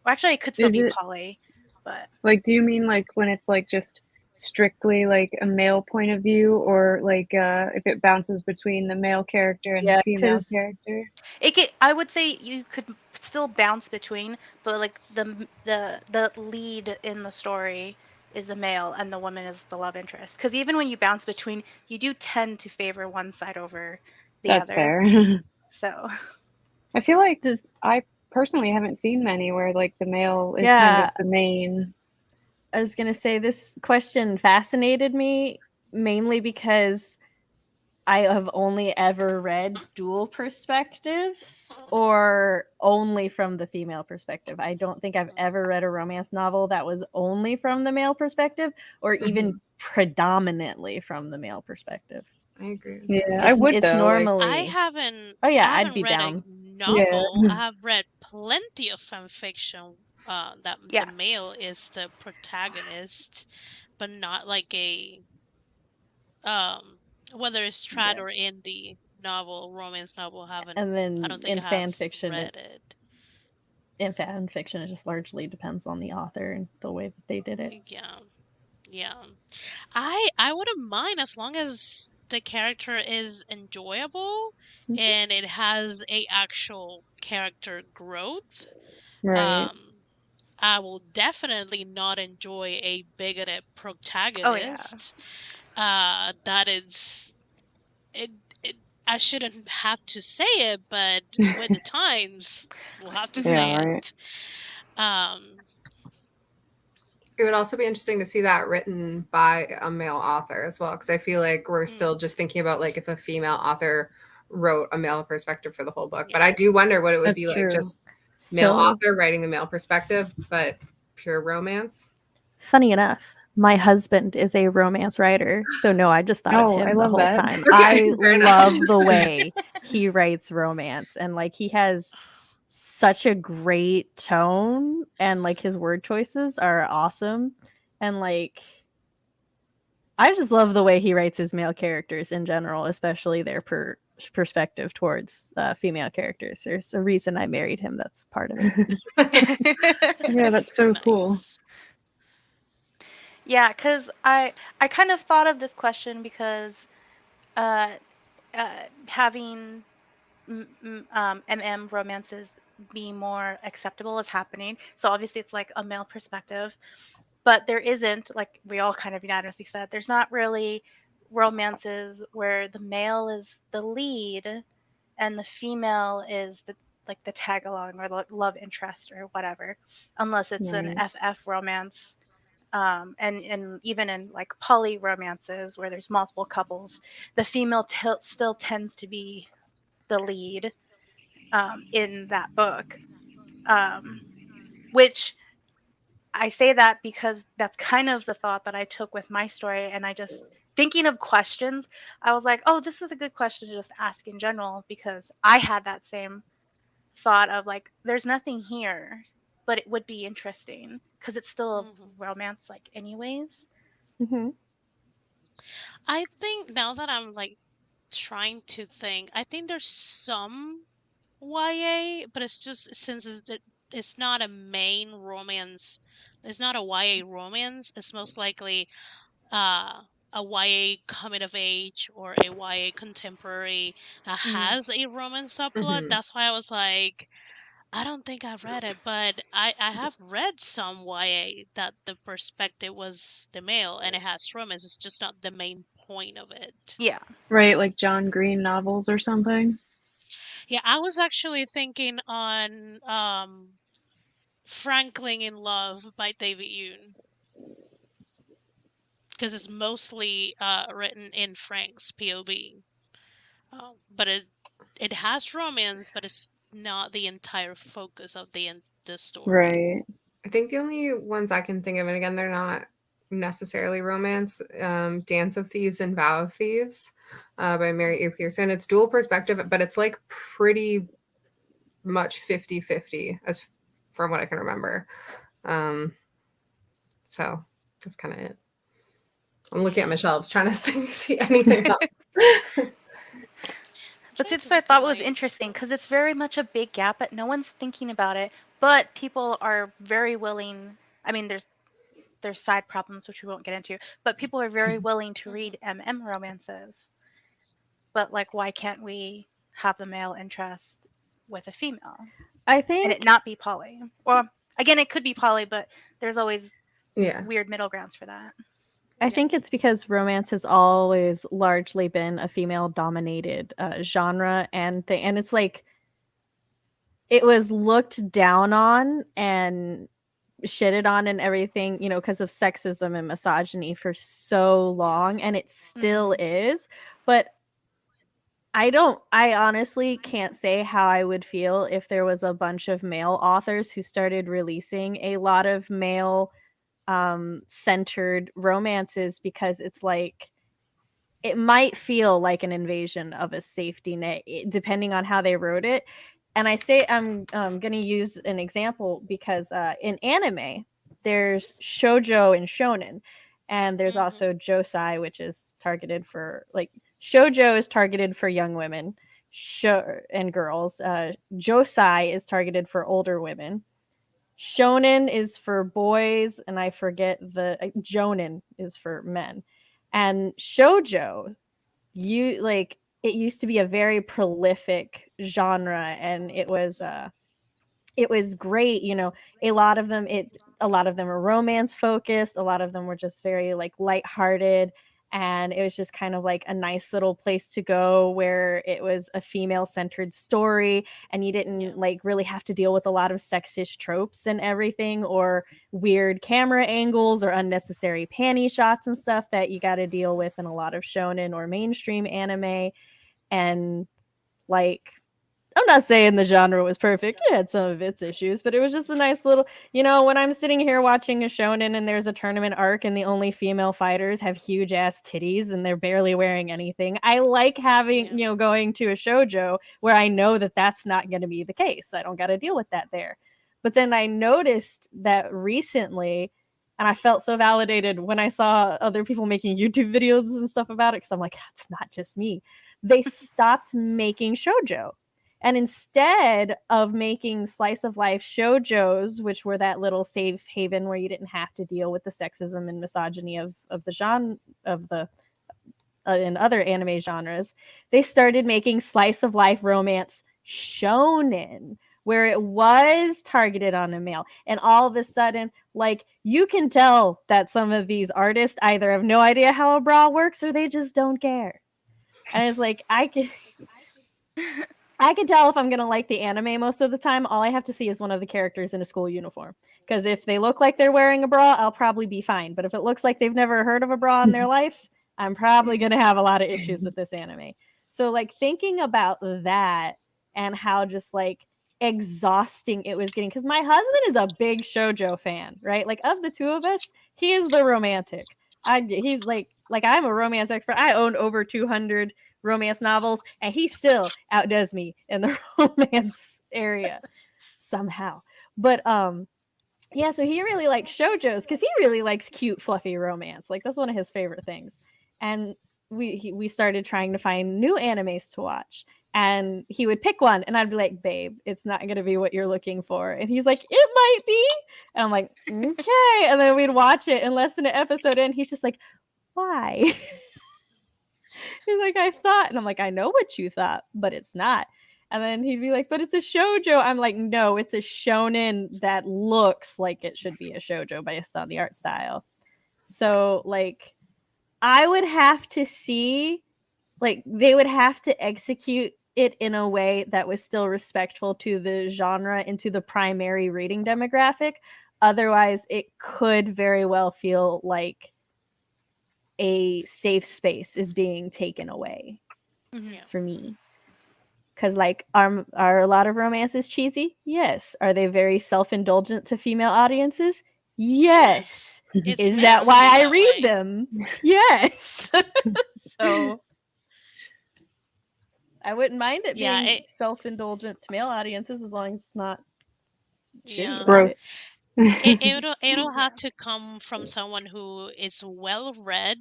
Actually it could still be poly, but like, do you mean like when it's like just strictly like a male point of view, or like if it bounces between the male character and the female character? I would say you could still bounce between, but like the lead in the story is the male and the woman is the love interest. Because even when you bounce between, you do tend to favor one side over the other. That's fair. So I feel like I personally haven't seen many where like the male is kind of the main. I was gonna say this question fascinated me mainly because I have only ever read dual perspectives or only from the female perspective. I don't think I've ever read a romance novel that was only from the male perspective or even predominantly from the male perspective. I agree. Yeah, I would It's though. normally. I haven't. Oh yeah, I I'd haven't be read down. a novel. I have read plenty of fan fiction. That Yeah. the male is the protagonist, but not like a whether it's trad or indie novel, romance novel. Haven't. And then I don't think in I fan have fiction, read it. in fan fiction, it just largely depends on the author and the way that they did it. Yeah, yeah. I wouldn't mind as long as the character is enjoyable and it has a actual character growth. Right. I will definitely not enjoy a bigoted Oh yeah. protagonist. That is it. I shouldn't have to say it, but with the times, we'll have to Yeah, say right. it. Um, It would also be interesting to see that written by a male author as well, because I feel like we're still just thinking about like if a female author wrote a male perspective for the whole book. But I do wonder what it would That's be like true. just male author writing a male perspective, but pure romance. Funny enough, my husband is a romance writer, so no, I just thought of Oh, him I the love whole that. time. Okay, I fair enough. love the way he writes romance, and like he has such a great tone, and like his word choices are awesome, and like I just love the way he writes his male characters in general, especially their perspective towards female characters. There's a reason I married him. That's part of it. Yeah, that's so cool. nice. Yeah, because I kind of thought of this question because uh, having MM romances be more acceptable is happening. So obviously it's like a male perspective, but there isn't, like we all kind of unanimously said, there's not really romances where the male is the lead and the female is the tag along or the love interest or whatever, unless it's an Right. FF romance. And even in like poly romances where there's multiple couples, the female still tends to be the lead in that book. Which I say that because that's kind of the thought that I took with my story. And I just, thinking of questions, I was like, oh, this is a good question to just ask in general because I had that same thought of like, there's nothing here, but it would be interesting because it's still a romance, like, anyways. Mm-hmm. I think now that I'm like trying to think, I think there's some YA, but it's just since it's not a main romance, it's not a YA romance. It's most likely a YA coming of age or a YA contemporary that has a romance subplot. That's why I was like, I don't think I've read it, but I have read some YA that the perspective was the male and it has romance. It's just not the main point of it. Yeah. Right, like John Green novels or something. Yeah, I was actually thinking on Franklin in Love by David Yoon. Because it's mostly written in Frank's POV. But it has romance, but it's not the entire focus of the story. Right. I think the only ones I can think of, and again, they're not necessarily romance, Dance of Thieves and Vow of Thieves by Mary A. Pearson. It's dual perspective, but it's like pretty much 50-50 as from what I can remember. So that's kind of it. I'm looking at my shelves trying to see anything else. But that's what I thought was interesting because it's very much a big gap, but no one's thinking about it. But people are very willing. I mean, there's side problems which we won't get into, but people are very willing to read MM romances. But like, why can't we have the male interest with a female? I think, and it not be poly. Well, again, it could be poly, but there's always Yeah. weird middle grounds for that. I think it's because romance has always largely been a female-dominated genre, and it's like it was looked down on and shitted on and everything, you know, because of sexism and misogyny for so long, and it still is. But I honestly can't say how I would feel if there was a bunch of male authors who started releasing a lot of male centered romances, because it's like it might feel like an invasion of a safety net depending on how they wrote it. And I say I'm going to use an example because in anime there's shoujo and shonen, and there's also josei, which is targeted for like shoujo is targeted for young women and girls. Josei is targeted for older women. Shonen is for boys, and I forget the jonin is for men. And shoujo, it used to be a very prolific genre, and it was great. A lot of them were romance focused, a lot of them were just very like lighthearted, and it was just kind of like a nice little place to go where it was a female centered story, and you didn't like really have to deal with a lot of sexist tropes and everything, or weird camera angles or unnecessary panty shots and stuff that you got to deal with in a lot of shonen or mainstream anime. And like, I'm not saying the genre was perfect. It had some of its issues, but it was just a nice little, when I'm sitting here watching a shonen and there's a tournament arc and the only female fighters have huge ass titties and they're barely wearing anything. I like having, going to a shoujo where I know that that's not going to be the case. I don't got to deal with that there. But then I noticed that recently, and I felt so validated when I saw other people making YouTube videos and stuff about it, because I'm like, it's not just me. They stopped making shoujo. And instead of making slice of life shoujos, which were that little safe haven where you didn't have to deal with the sexism and misogyny of the genre of the in other anime genres, they started making slice of life romance shonen, where it was targeted on a male. And all of a sudden, like, you can tell that some of these artists either have no idea how a bra works or they just don't care. And it's like, I can tell if I'm going to like the anime most of the time. All I have to see is one of the characters in a school uniform. Because if they look like they're wearing a bra, I'll probably be fine. But if it looks like they've never heard of a bra in their life, I'm probably going to have a lot of issues with this anime. So, like, thinking about that and how just, like, exhausting it was getting. Because my husband is a big shoujo fan, right? Like, of the two of us, he is the romantic. He's like I'm a romance expert. I own over 200 romance novels, and he still outdoes me in the romance area somehow. But yeah, so he really likes shoujos because he really likes cute, fluffy romance. Like, that's one of his favorite things. And we started trying to find new animes to watch, and he would pick one, and I'd be like, babe, it's not going to be what you're looking for. And he's like, it might be. And I'm like, okay. And then we'd watch it, and less than an episode in, he's just like, why? He's like, I thought. And I'm like, I know what you thought, but it's not. And then he'd be like, but it's a shoujo. I'm like, no, it's a shonen that looks like it should be a shoujo based on the art style. So, like, I would have to see, like, they would have to execute it in a way that was still respectful to the genre and to the primary reading demographic. Otherwise, it could very well feel like a safe space is being taken away for me. Because, like, are a lot of romances cheesy? Yes. Are they very self-indulgent to female audiences? Yes. Is that why I read them? Yes. So I wouldn't mind it being self-indulgent to male audiences as long as it's not shitty. Gross. It'll have to come from someone who is well read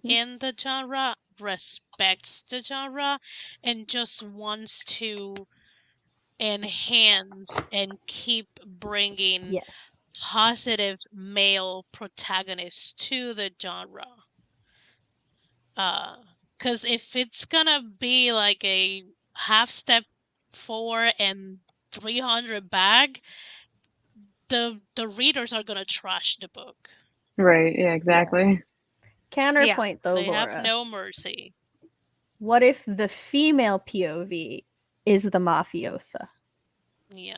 in the genre, respects the genre, and just wants to enhance and keep bringing positive male protagonists to the genre. Because if it's gonna be like a half step forward and 300 back, the readers are gonna trash the book. Right. Yeah. Exactly. Counterpoint, though, they Laura. have no mercy. What if the female POV is the mafiosa? Yeah.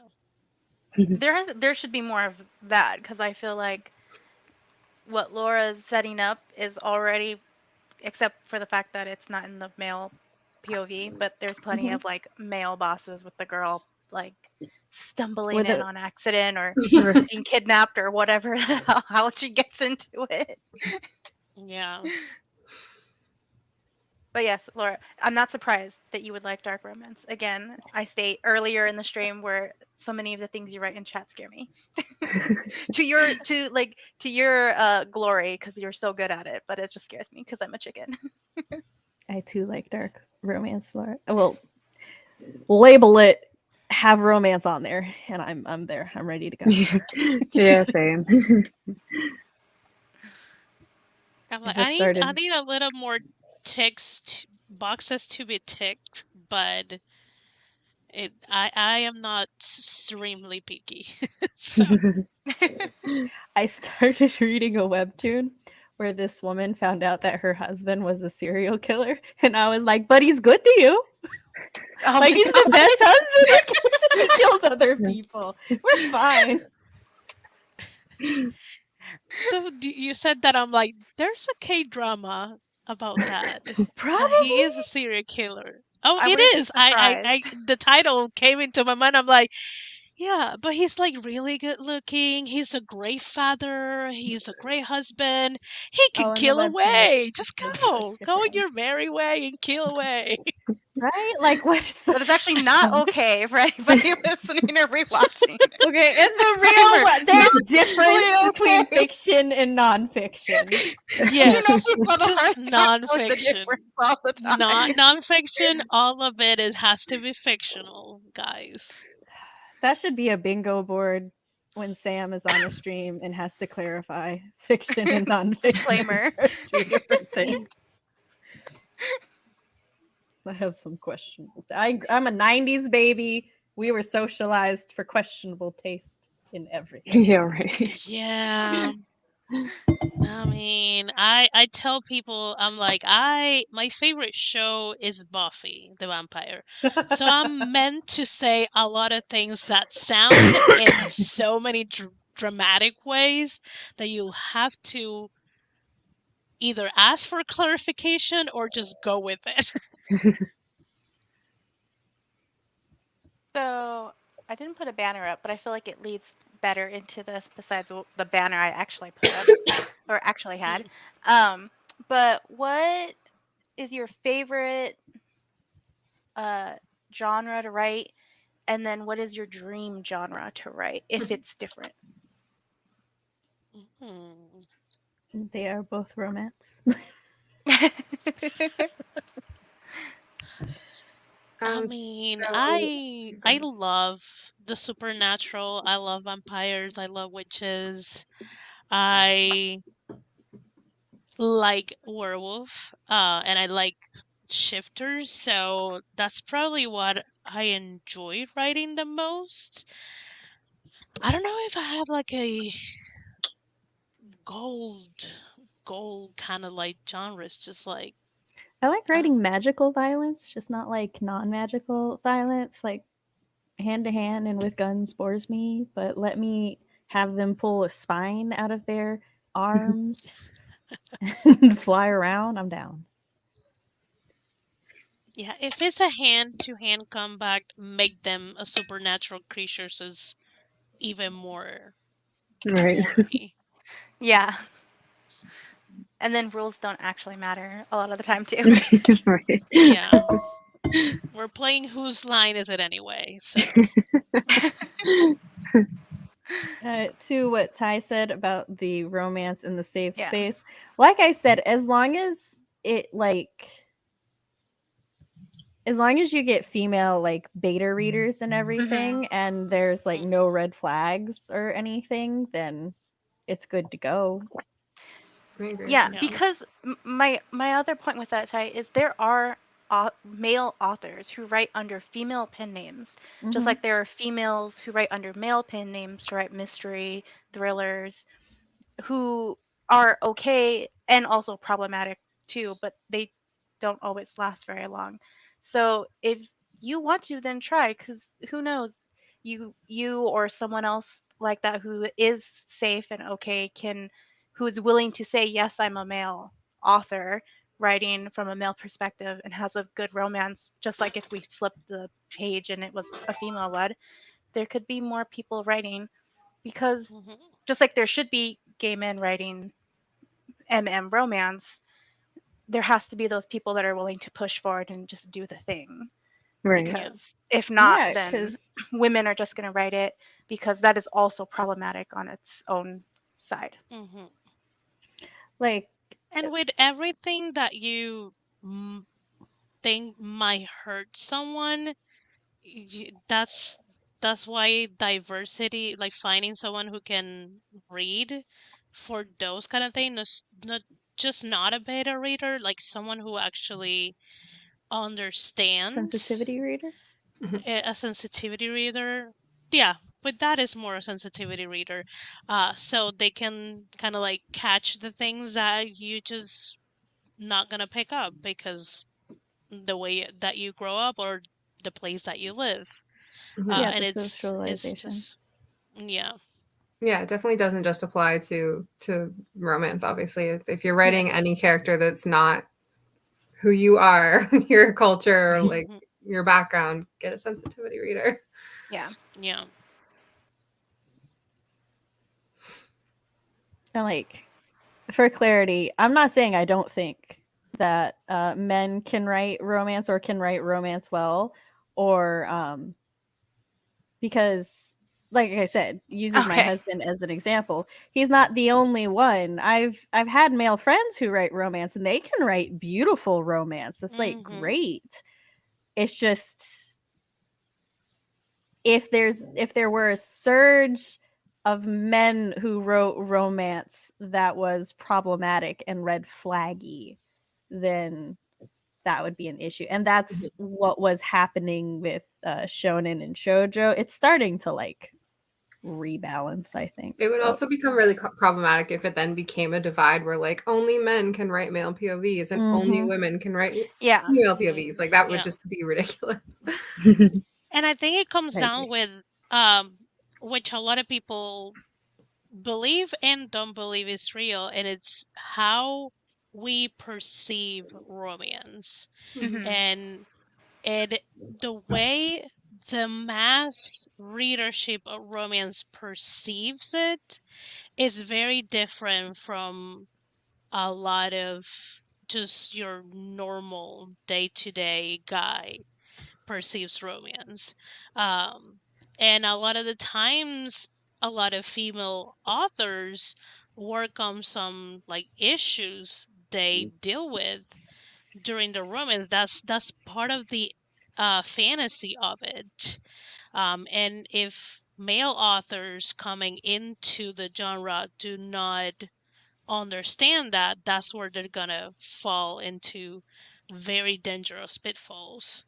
There should be more of that, because I feel like what Laura's setting up is already, except for the fact that it's not in the male POV, but there's plenty Mhm. of like male bosses with the girl like stumbling With in a on accident or Right. being kidnapped or whatever how she gets into it. Yeah. But yes, Laura, I'm not surprised that you would like dark romance. Again, I state earlier in the stream where so many of the things you write in chat scare me. to your glory because you're so good at it, but it just scares me because I'm a chicken. I too like dark romance, Laura. Well, label it have romance on there, and I'm there. I'm ready to go. Yeah, same. I'm I like, just I started. need a little more text boxes to be ticked, but I am not extremely picky. So I started reading a webtoon where this woman found out that her husband was a serial killer, and I was like, "But he's good to you. Oh Like my he's god. the best husband. He kills other people. We're fine." you said that, I'm like, there's a K-drama about that. That Probably. he is a serial killer. Oh, I it wouldn't be is. I surprised. the title came into my mind. I'm like, yeah, but he's like really good looking. He's a great father. He's a great husband. He can Oh, in the kill webtoon, away. Just it's go. Go in different, your merry way and kill away. right? Like what is the That is actually not okay for anybody listening or rewatching. Okay, in the real Disclaimer, world, not there's difference totally between okay. fiction and nonfiction. You know, Yes, people the just hard talk about the nonfiction. difference all the time. Not nonfiction. All of it has to be fictional, guys. That should be a bingo board when Sam is on a stream and has to clarify fiction and nonfiction Disclaimer. are two different things. I have some questionables. I'm a 90s baby. We were socialized for questionable taste in everything. Yeah, right. Yeah. I mean, I tell people, I'm like, my favorite show is Buffy the Vampire. So I'm meant to say a lot of things that sound in so many dramatic ways that you have to either ask for clarification or just go with it. So I didn't put a banner up, but I feel like it leads better into this besides the banner I actually put up or actually had. But what is your favorite genre to write? And then what is your dream genre to write if it's different? Hmm. They are both romance. I mean, So I love the supernatural. I love vampires. I love witches. I like werewolf. And I like shifters. So that's probably what I enjoy writing the most. I don't know if I have like a gold gold kind of like genre. It's just like I like I don't writing magical violence, just not like non-magical violence, like hand to hand and with guns bores me, but let me have them pull a spine out of their arms and fly around. I'm down. Yeah, if it's a hand-to-hand combat, make them a supernatural creatures is even Right. more me. Yeah. And then rules don't actually matter a lot of the time too. Right. Yeah. We're playing whose line is it anyway, so To what Ty said about the romance in the safe Yeah. space, like I said, as long as you get female like beta readers and everything, and there's like no red flags or anything, then it's good to go. I agree. Yeah, yeah. because my other point with that, Ty, is there are male authors who write under female pen names, just Mhm. like there are females who write under male pen names to write mystery thrillers, who are okay and also problematic too, but they don't always last very long. So if you want to, then try, because who knows, you or someone else like that who is safe and okay who is willing to say, yes, I'm a male author, writing from a male perspective and has a good romance, just like if we flipped the page and it was a female led, there could be more people writing, because Mhm. just like there should be gay men writing romance, there has to be those people that are willing to push forward and just do the thing. Right. Yeah. Because if not, Yeah, then because women are just going to write it, because that is also problematic on its own side. Mhm. like And with everything that you think might hurt someone, that's why diversity, like finding someone who can read for those kind of things, not just not a beta reader, like someone who actually understands, sensitivity reader. a sensitivity reader. Yeah, but that is more a sensitivity reader. So they can kind of like catch the things that you just not gonna pick up because the way that you grow up or the place that you live. Yeah, And the it's socialization. just yeah. Yeah, it definitely doesn't just apply to romance. Obviously, if you're writing Yes. any character that's not who you are, your culture, like Mhm. your background, get a sensitivity reader. Yeah. Yeah. And like, for clarity, I'm not saying I don't think that men can write romance or can write romance well, or because, like I said, using my Okay. husband as an example, he's not the only one. I've had male friends who write romance, and they can write beautiful romance. That's like Mhm. great. It's just, if there were a surge of men who wrote romance that was problematic and red flaggy, then that would be an issue. And that's what was happening with shonen and shoujo. It's starting to like rebalance, I think. It would So also become really problematic if it then became a divide where like only men can write male POVs and only women can write Yeah. female POVs. Like that would Yeah. just be ridiculous. And I think it comes I down agree. with which a lot of people believe and don't believe is real, and it's how we perceive romance. Hmm. And the way the mass readership of romance perceives it is very different from a lot of just your normal day-to-day guy perceives romance. Um, and a lot of the times, a lot of female authors work on some like issues they deal with during the romance. That's part of the fantasy of it. And if male authors coming into the genre do not understand that, that's where they're gonna fall into very dangerous pitfalls.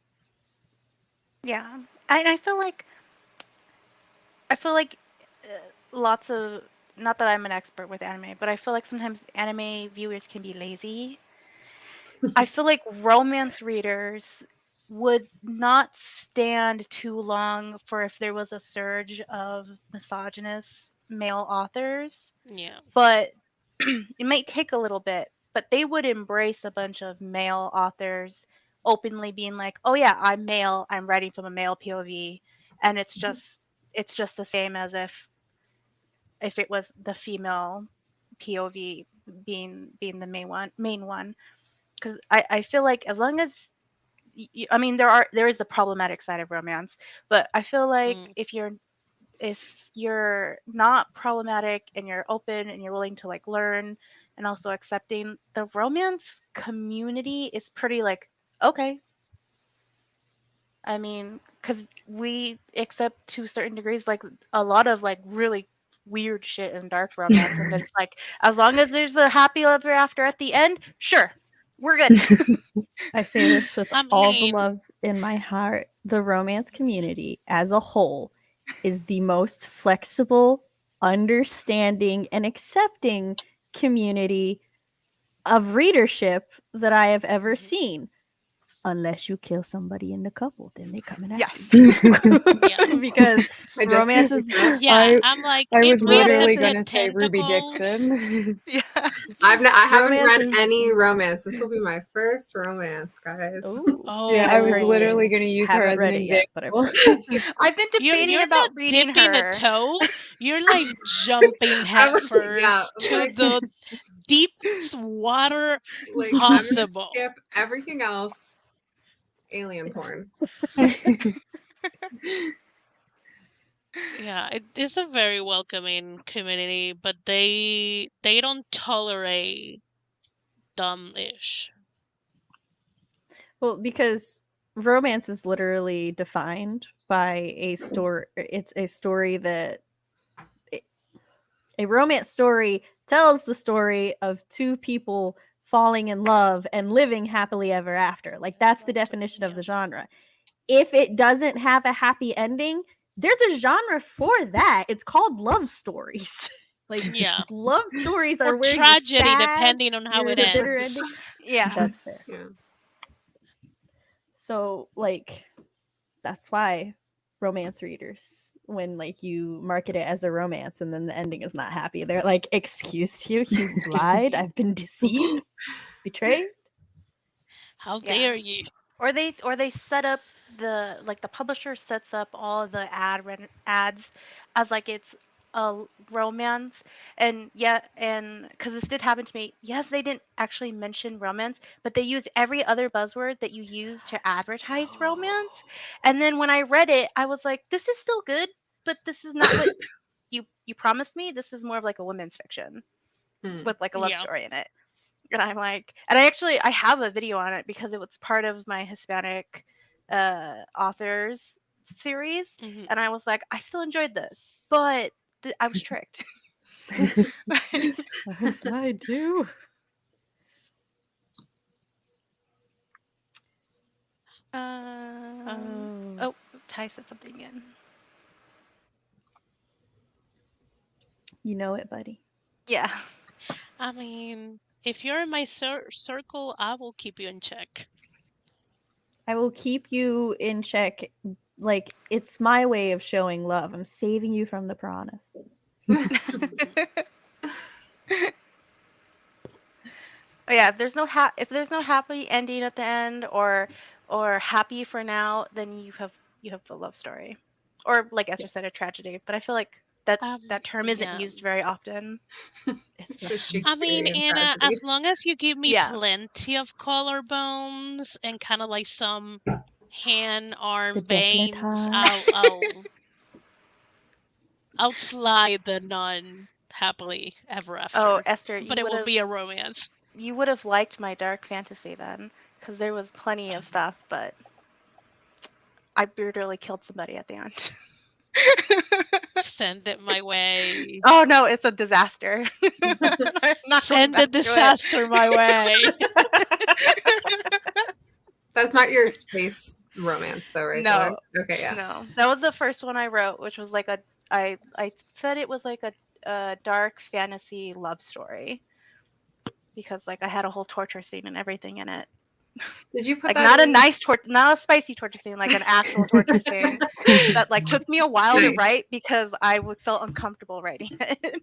Yeah. I feel like lots of, not that I'm an expert with anime, but I feel like sometimes anime viewers can be lazy. I feel like romance readers would not stand too long for if there was a surge of misogynist male authors, Yeah. but it might take a little bit, but they would embrace a bunch of male authors openly being like, "Oh yeah, I'm male, I'm writing from a male POV," and it's just the same as if it was the female POV being the main one. Because I feel like as long as I mean there is the problematic side of romance, but I feel like Mm. if you're not problematic and you're open and you're willing to like learn and also accepting, the romance community is pretty like okay. I mean, because we accept to certain degrees like a lot of like really weird shit and dark romance, and then it's like as long as there's a happy ever after at the end, sure, we're good. I say this with I all the mean, love in my heart. The romance community as a whole is the most flexible, understanding, and accepting community of readership that I have ever mhm. seen. unless you kill somebody in the couple, then they coming Yes. after you. Yeah. Because I just romance think is that. Yeah, I I'm like, I if was we literally accept the gonna say Ruby tentacles, Dixon. Yeah. I haven't Romance read is- any romance. This will be my first romance, guys. Ooh, Yeah, I I've was heard literally things. gonna use her Haven't as an read it yet, but I've example. heard. I've been debating you're about not reading dipping a her. toe. You're like jumping I'm like, headfirst I'm to like, the deepest water I'm gonna possible. skip everything else. Alien porn. Yeah, it is a very welcoming community, but they don't tolerate dumb-ish. Well, because romance is literally defined by a story. It's a story that a romance story tells the story of two people falling in love and living happily ever after. Like that's the definition of the genre. If it doesn't have a happy ending, there's a genre for that. It's called love stories. Like Yeah. love stories Or are where you're tragedy, sad, depending on how you're it the bitter ends. ending. Yeah. That's fair. Yeah. So like that's why romance readers, when like you market it as a romance and then the ending is not happy, they're like, excuse you, you lied, I've been deceived, betrayed. How Yeah. dare you? Or they set up the publisher sets up all the ads as like it's a romance, and because this did happen to me. Yes, they didn't actually mention romance, but they used every other buzzword that you use to advertise romance. And then when I read it, I was like, this is still good, but this is not what you promised me. This is more of like a women's fiction with like a love Yeah. story in it. And I'm like, and I have a video on it because it was part of my Hispanic authors series, Mhm. and I was like, I still enjoyed this, but I was tricked. Yes, I do. Oh, Ty said something again. You know it, buddy. Yeah. I mean, if you're in my circle, I will keep you in check. I will keep you in check. Like it's my way of showing love. I'm saving you from the piranhas. Oh yeah, if there's no happy ending at the end or happy for now, then you have the love story, or like Esther said, a tragedy. But I feel like that term isn't Yeah. used very often. It's The not. I mean, Shakespearean Anna, tragedy. as long as you give me Yeah. plenty of collarbones and kind of like some hand, arm The decolletage. veins, I'll slide the nun happily ever after. Oh, Esther, but it won't be a romance. you would have liked my dark fantasy then, because there was plenty of stuff, but I brutally killed somebody at the end. Send it my way. Oh no, it's a disaster. I'm not Send going the back to it. disaster my way. That's not your space romance, though, right? No. Dylan? Okay, yeah. No, that was the first one I wrote, which was like I said it was like a dark fantasy love story, because like I had a whole torture scene and everything in it. Did you put Like that not a spicy torture scene, like an actual torture scene that like took me a while to Nice. write because I felt uncomfortable writing it.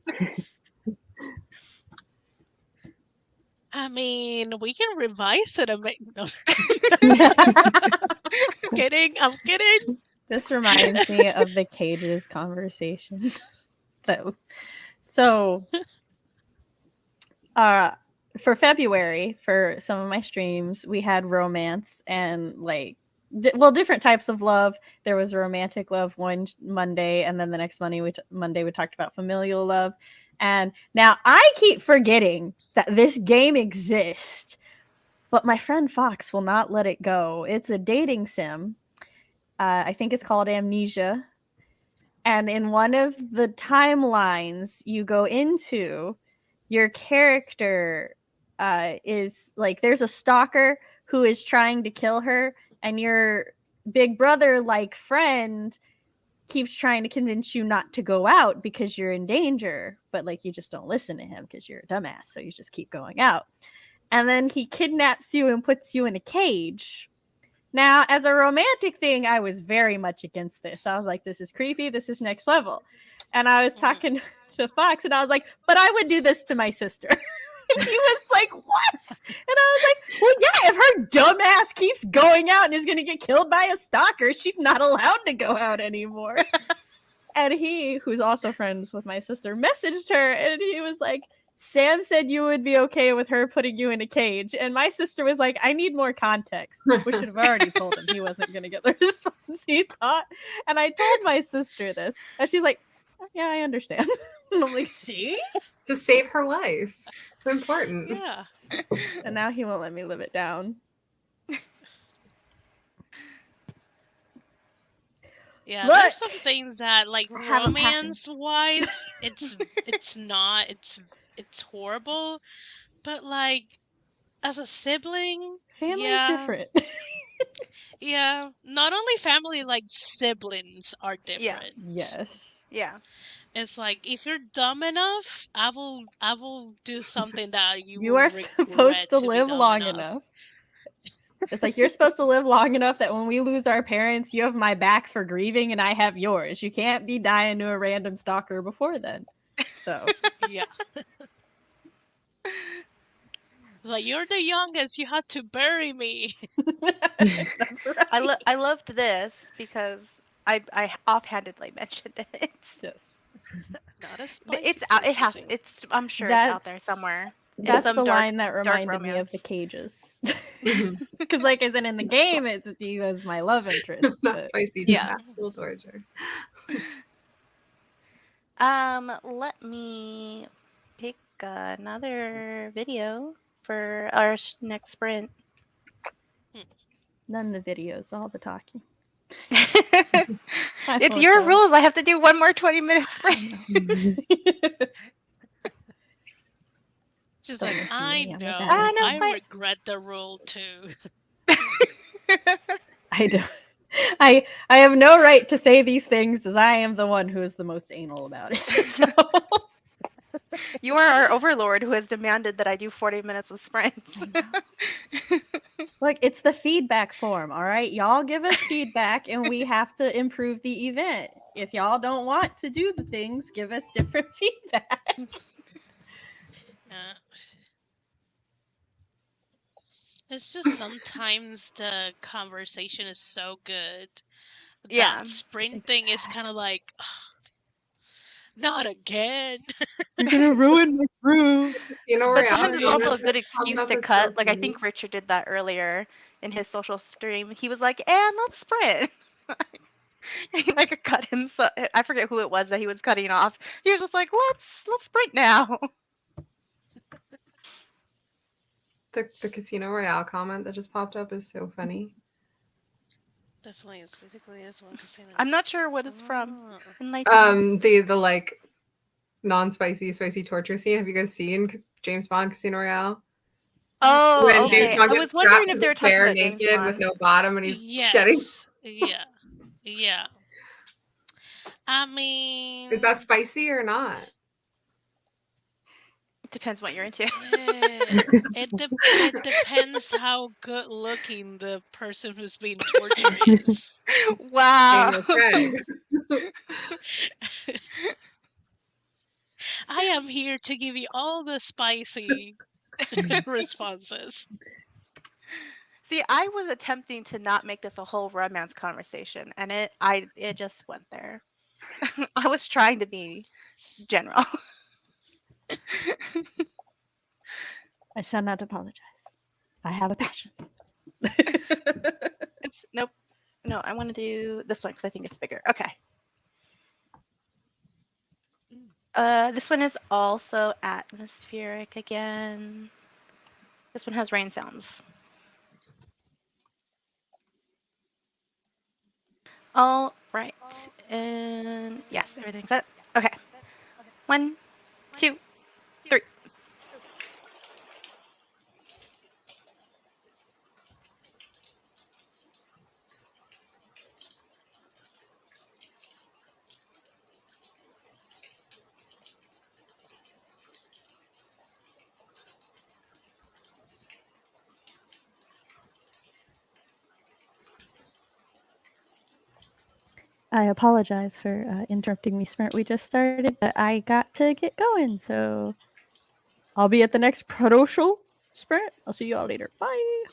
I mean, we can revise it and make. No, I'm kidding. This reminds me of the cages conversation. Though, so for February, for some of my streams, we had romance and like different types of love. There was romantic love one Monday, and then the next Monday we talked about familial love. And now I keep forgetting that this game exists, but my friend Fox will not let it go. It's a dating sim. I think it's called Amnesia. And in one of the timelines you go into, your character is like, there's a stalker who is trying to kill her, and your big brother like friend keeps trying to convince you not to go out because you're in danger, but like you just don't listen to him because you're a dumbass, so you just keep going out. And then he kidnaps you and puts you in a cage. Now, as a romantic thing, I was very much against this. I was like, this is creepy. This is next level. And I was talking to Fox, and I was like, but I would do this to my sister. And he was like, what? And I was like, well, yeah, if her dumb ass keeps going out and is going to get killed by a stalker, she's not allowed to go out anymore. And he, who's also friends with my sister, messaged her, and he was like, Sam said you would be okay with her putting you in a cage. And my sister was like, I need more context. We should have already told him he wasn't going to get the response he thought. And I told my sister this, and she's like, yeah, I understand. And I'm like, see? To save her life. Important. Yeah. And now he won't let me live it down. Yeah, Look, there's some things that, like, I have a passion. romance-wise, it's horrible. But, like, as a sibling, Family's yeah, different. yeah. Not only family, like, siblings are Yeah. different. Yes. Yeah. It's like, if you're dumb enough, I will do something that You are supposed to live long enough. It's like, you're supposed to live long enough that when we lose our parents, you have my back for grieving and I have yours. You can't be dying to a random stalker before then. So, Yeah. It's like, you're the youngest, you had to bury me. that's right. I loved this because I offhandedly mentioned it. Yes. Not a spicy It's out. It has. torture scene. It's. I'm sure it's out That's- there somewhere. In That's some the dark- line that reminded me of the romance. cages. Mhm. Because, like, as in the game, he was my love interest. Not But spicy, Yeah. just actual torture. Let me pick another video for our next sprint. none of the videos, all the talking. It's your rules. I have to do one more 20-minute sprint. She's Don't like, listen to I me, I'm a know, bad I know, I but- regret the rule too. I don't. I have no right to say these things as I am the one who is the most anal about it. So. You are our overlord who has demanded that I do 40 minutes of sprints. Look, it's the feedback form, all right? Y'all give us feedback and we have to improve the event. If y'all don't want to do the things, give us different feedback. It's just sometimes the conversation is so good. Yeah. That sprint thing is kind of like, not again. You're gonna ruin my groove. You know, But Royale sometimes it's comment also a good that popped excuse up to is cut. so Like I funny. think Richard did that earlier in his social stream. He was like, "And let's sprint." He like cut him. So I forget who it was that he was cutting off. He was just like, "Let's sprint now." The Casino Royale comment that just popped up is so funny. Definitely, it's basically is one casino. I'm not sure what it's from. Oh. Enlighten me. The like non-spicy spicy torture scene. Have you guys seen James Bond Casino Royale? Oh, When okay. James Bond I gets was wondering strapped if to they were the talking chair about James naked with Bond. no bottom, and he's Yes. getting. Yeah. Yeah. I mean, Is that spicy or not? It depends what you're into. it depends how good looking the person who's being tortured is. Wow. Daniel Craig. I am here to give you all the spicy responses. See, I was attempting to not make this a whole romance conversation, and it just went there. I was trying to be general. I shall not apologize. I have a passion. Oops, nope. No, I want to do this one because I think it's bigger. Okay. This one is also atmospheric again. This one has rain sounds. All right. And yes, everything's set. Okay. 1, 2, 3. I apologize for interrupting the sprint we just started, but I got to get going, so I'll be at the next proto sprint. I'll see you all later. Bye.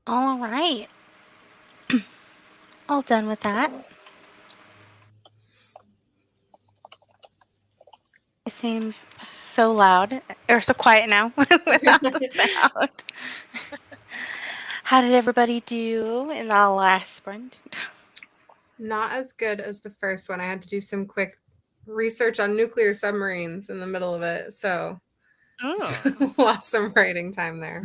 All right. All done with that. I seem so loud or so quiet now without the sound. How did everybody do in the last sprint? Not as good as the first one. I had to do some quick research on nuclear submarines in the middle of it, so lost some writing time there.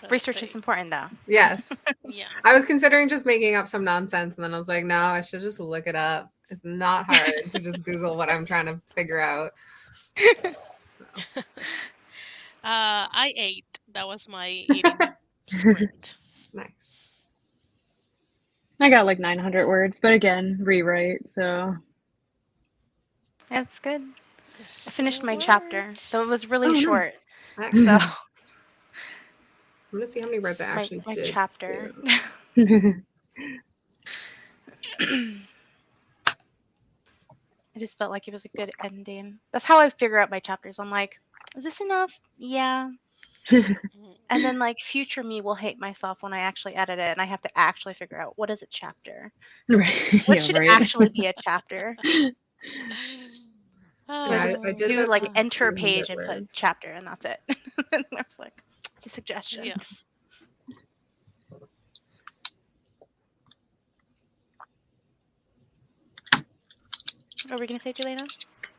Research is important, though. Yes. Yeah. I was considering just making up some nonsense, and then I was like, no, I should just look it up. It's not hard to just Google what I'm trying to figure out. So. I ate. That was my eating sprint. Nice. I got like 900 words, but again, rewrite, so. That's good. There's I finished still my chapter, words. so it was really short. Nice. So I'm gonna see how many words I actually my did. chapter. I just felt like it was a good ending. That's how I figure out my chapters. I'm like, is this enough? Yeah. And then like future me will hate myself when I actually edit it and I have to actually figure out what is a chapter. Right. What Yeah, should right. actually be a chapter? Yeah, I did do about like enter 300 page and words. put chapter and that's it. And I was like, it's a suggestion. Yeah. What were we gonna say, Juliana?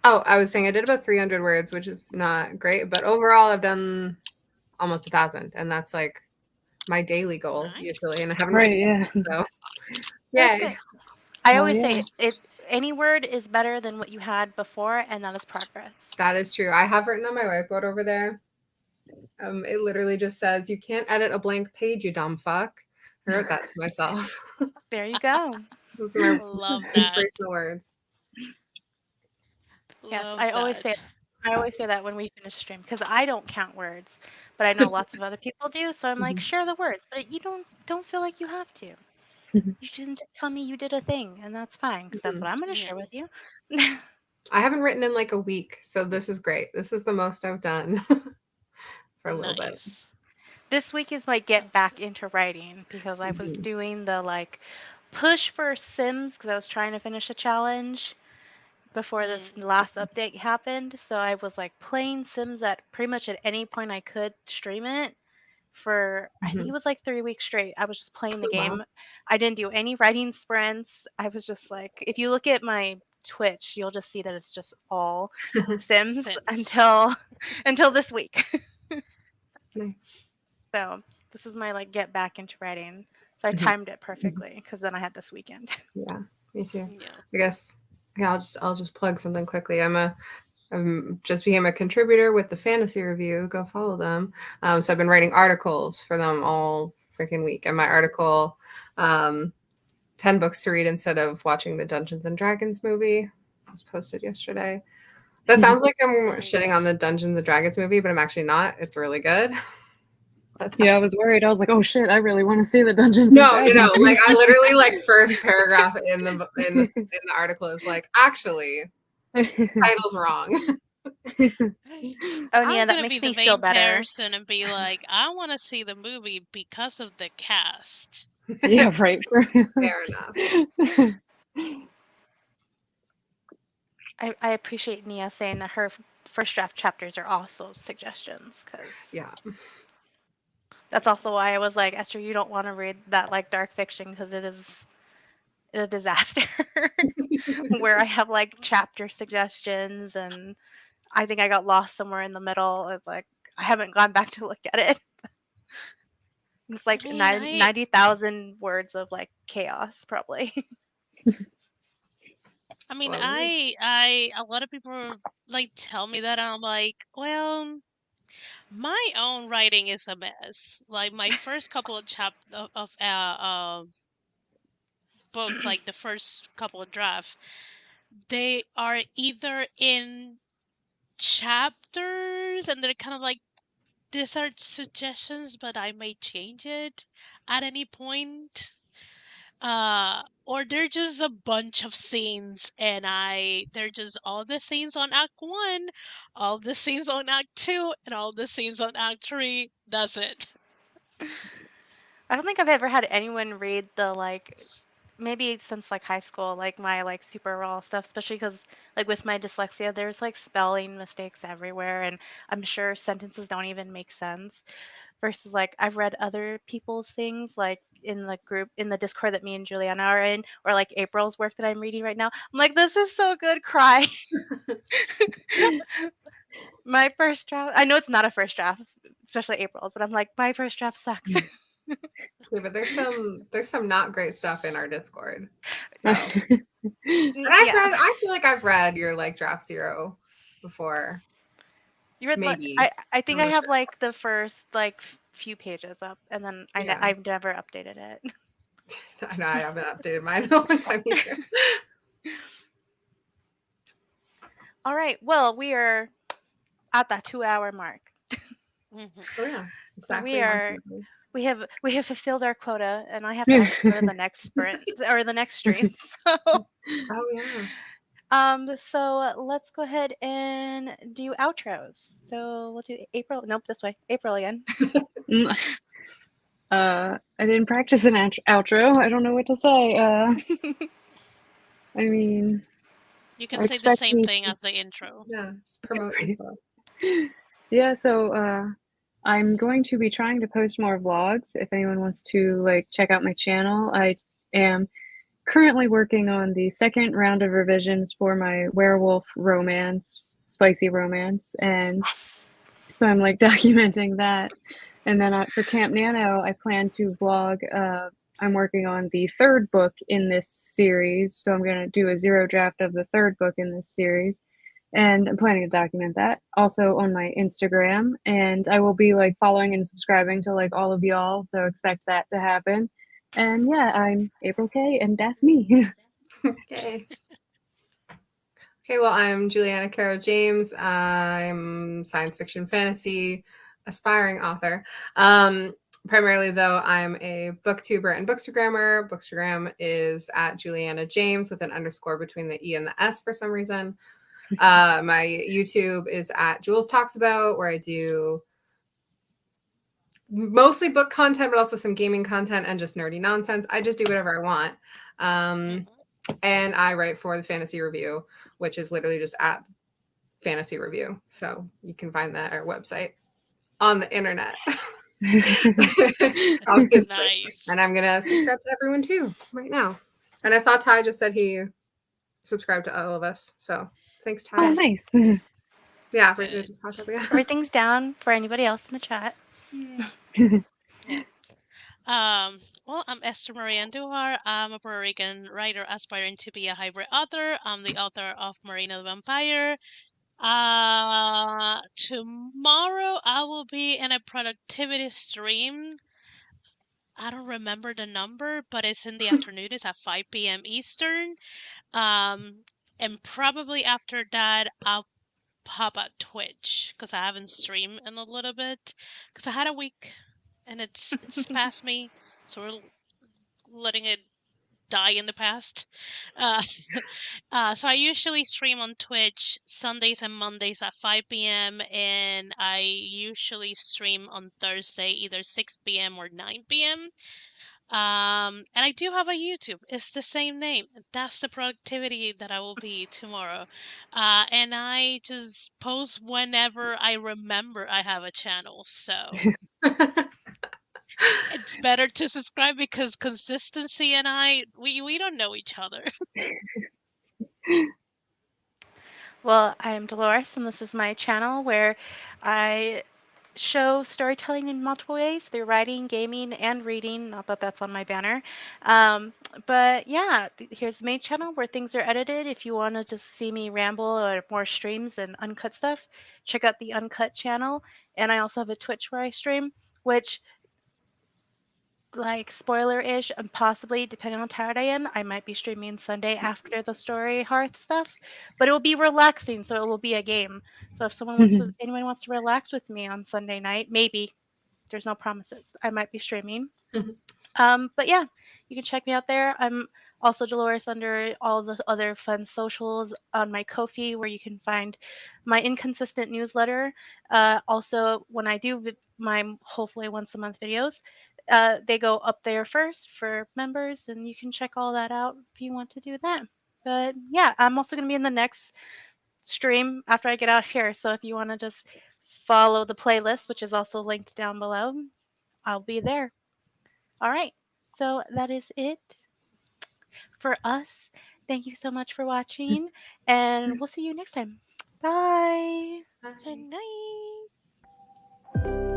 Oh, I was saying I did about 300 words, which is not great, but overall I've done almost 1,000, and that's like my daily goal usually, and I haven't Right, yeah. So, That's yay. good. I Well, always yeah. say any word is better than what you had before, and that is progress. That is true. I have written on my whiteboard over there. It literally just says, "You can't edit a blank page, you dumb fuck." I wrote that to myself. There you go. Those are my Love that. inspirational words. Yes, Love I always that. say that when we finish stream because I don't count words, but I know lots of other people do. So I'm like, share the words, but you don't feel like you have to. You shouldn't just tell me you did a thing, and that's fine because that's what I'm going to share with you. I haven't written in like a week, so this is great. This is the most I've done for a little bit. This week is my get back into writing because I was doing the like push for Sims because I was trying to finish a challenge before this last update happened. So I was like playing Sims at pretty much at any point I could stream it for I think it was like 3 weeks straight. I was just playing the game. Wow. I didn't do any writing sprints. I was just like, if you look at my Twitch, you'll just see that it's just all Sims until this week. Nice. So this is my like get back into writing. So I timed it perfectly because then I had this weekend. Yeah, me too. Yeah. I guess I'll just plug something quickly. I'm just became a contributor with the Fantasy Review. Go follow them. So I've been writing articles for them all freaking week. And my article, 10 books to read instead of watching the Dungeons and Dragons movie, was posted yesterday. That sounds like I'm shitting on the Dungeons and Dragons movie, but I'm actually not. It's really good. Yeah, I was worried. I was like, oh shit, I really want to see the Dungeons No, and Dragons. like I literally like first paragraph in the article is like, actually, title's wrong. Oh yeah, that makes me feel better. Person and be like, I want to see the movie because of the cast. Yeah, right. Fair enough. I appreciate Nia saying that her first draft chapters are also suggestions because that's also why I was like, Esther, you don't want to read that like dark fiction because it is a disaster where I have like chapter suggestions and I think I got lost somewhere in the middle. It's like I haven't gone back to look at it. It's like 90,000 words of like chaos probably. I mean, I a lot of people like tell me that and I'm like, well, my own writing is a mess. Like my first couple of books, like the first couple of drafts, they are either in chapters and they're kind of like, these are suggestions, but I may change it at any point. Or they're just a bunch of scenes and they're just all the scenes on Act 1, all the scenes on Act 2, and all the scenes on Act 3. That's it. I don't think I've ever had anyone read the maybe since high school, my super raw stuff, especially because with my dyslexia, there's spelling mistakes everywhere, and I'm sure sentences don't even make sense. Versus I've read other people's things in the group in the Discord that me and Juliana are in, or April's work that I'm reading right now. I'm like, this is so good, cry. My first draft, I know it's not a first draft, especially April's, but I'm like, my first draft sucks. Yeah, but there's some not great stuff in our Discord. So, and Yeah. I feel like I've read your draft 0 before. You read Maybe. I think I'm I not have sure. the first few pages up, and then Yeah. I've never updated it. I know I haven't updated mine in a long time either. All right. Well, we are at that 2-hour mark. Mhm. Oh yeah. So Exactly. we have fulfilled our quota, and I have to actually go to the next sprint or the next stream. So Oh yeah. so let's go ahead and do outros. So we'll do April. Nope, this way. April again. I didn't practice an outro. I don't know what to say. I mean, You can I say the expect same me thing to. as the intro. Yeah. Just promote yourself. Yeah, so I'm going to be trying to post more vlogs. If anyone wants to check out my channel, I am currently working on the second round of revisions for my werewolf romance, spicy romance, and so I'm documenting that. And then for Camp Nano, I plan to vlog. I'm working on the third book in this series, so I'm going to do a 0 draft of the third book in this series. And I'm planning to document that also on my Instagram. And I will be following and subscribing to all of y'all, so expect that to happen. And yeah, I'm April K, and that's me. Okay. Okay, well, I'm Julianna James. I'm science fiction fantasy aspiring author. Primarily, though, I'm a booktuber and bookstagrammer. Bookstagram is at Julianna James with an underscore between the E and the S for some reason. My YouTube is at Jules Talks About, where I do mostly book content, but also some gaming content and just nerdy nonsense. I just do whatever I want. And I write for the Fantasy Review, which is literally just at Fantasy Review. So you can find that at our website on the internet. Obviously. Nice. And I'm going to subscribe to everyone too right now. And I saw Ty just said he subscribed to all of us. So thanks, Ty. Oh, nice. Yeah, we're going to just talk about it. Everything's down for anybody else in the chat. Yeah. Well, I'm Esther Marie Andujar. I'm a Puerto Rican writer aspiring to be a hybrid author. I'm the author of Marina the Vampire. Tomorrow I will be in a productivity stream. I don't remember the number, but it's in the afternoon. It's at 5 p.m. Eastern. And probably after that, I'll pop at Twitch because I haven't streamed in a little bit because I had a week and it's past me, so we're letting it die in the past. So I usually stream on Twitch Sundays and Mondays at 5 p.m. and I usually stream on Thursday either 6 p.m. or 9 p.m. And I do have a YouTube. It's the same name. That's the productivity that I will be tomorrow. And I just post whenever I remember I have a channel. So it's better to subscribe because consistency and we don't know each other. Well, I am Dolores, and this is my channel where I show storytelling in multiple ways through writing, gaming, and reading. Not that that's on my banner. But yeah, here's the main channel where things are edited. If you want to just see me ramble or more streams and uncut stuff, check out the Uncut channel. And I also have a Twitch where I stream, which spoiler-ish, and possibly, depending on how tired I am, I might be streaming Sunday after the Story Hearth stuff. But it will be relaxing, so it will be a game. So if anyone wants to relax with me on Sunday night, maybe. There's no promises. I might be streaming. But yeah, you can check me out there. I'm Also, Dolores under all the other fun socials on my Ko-fi, where you can find my inconsistent newsletter. Also, when I do my hopefully once a month videos, they go up there first for members, and you can check all that out if you want to do that. But yeah, I'm also going to be in the next stream after I get out here. So if you want to just follow the playlist, which is also linked down below, I'll be there. All right. So that is it for us. Thank you so much for watching, and we'll see you next time. Bye. Good night.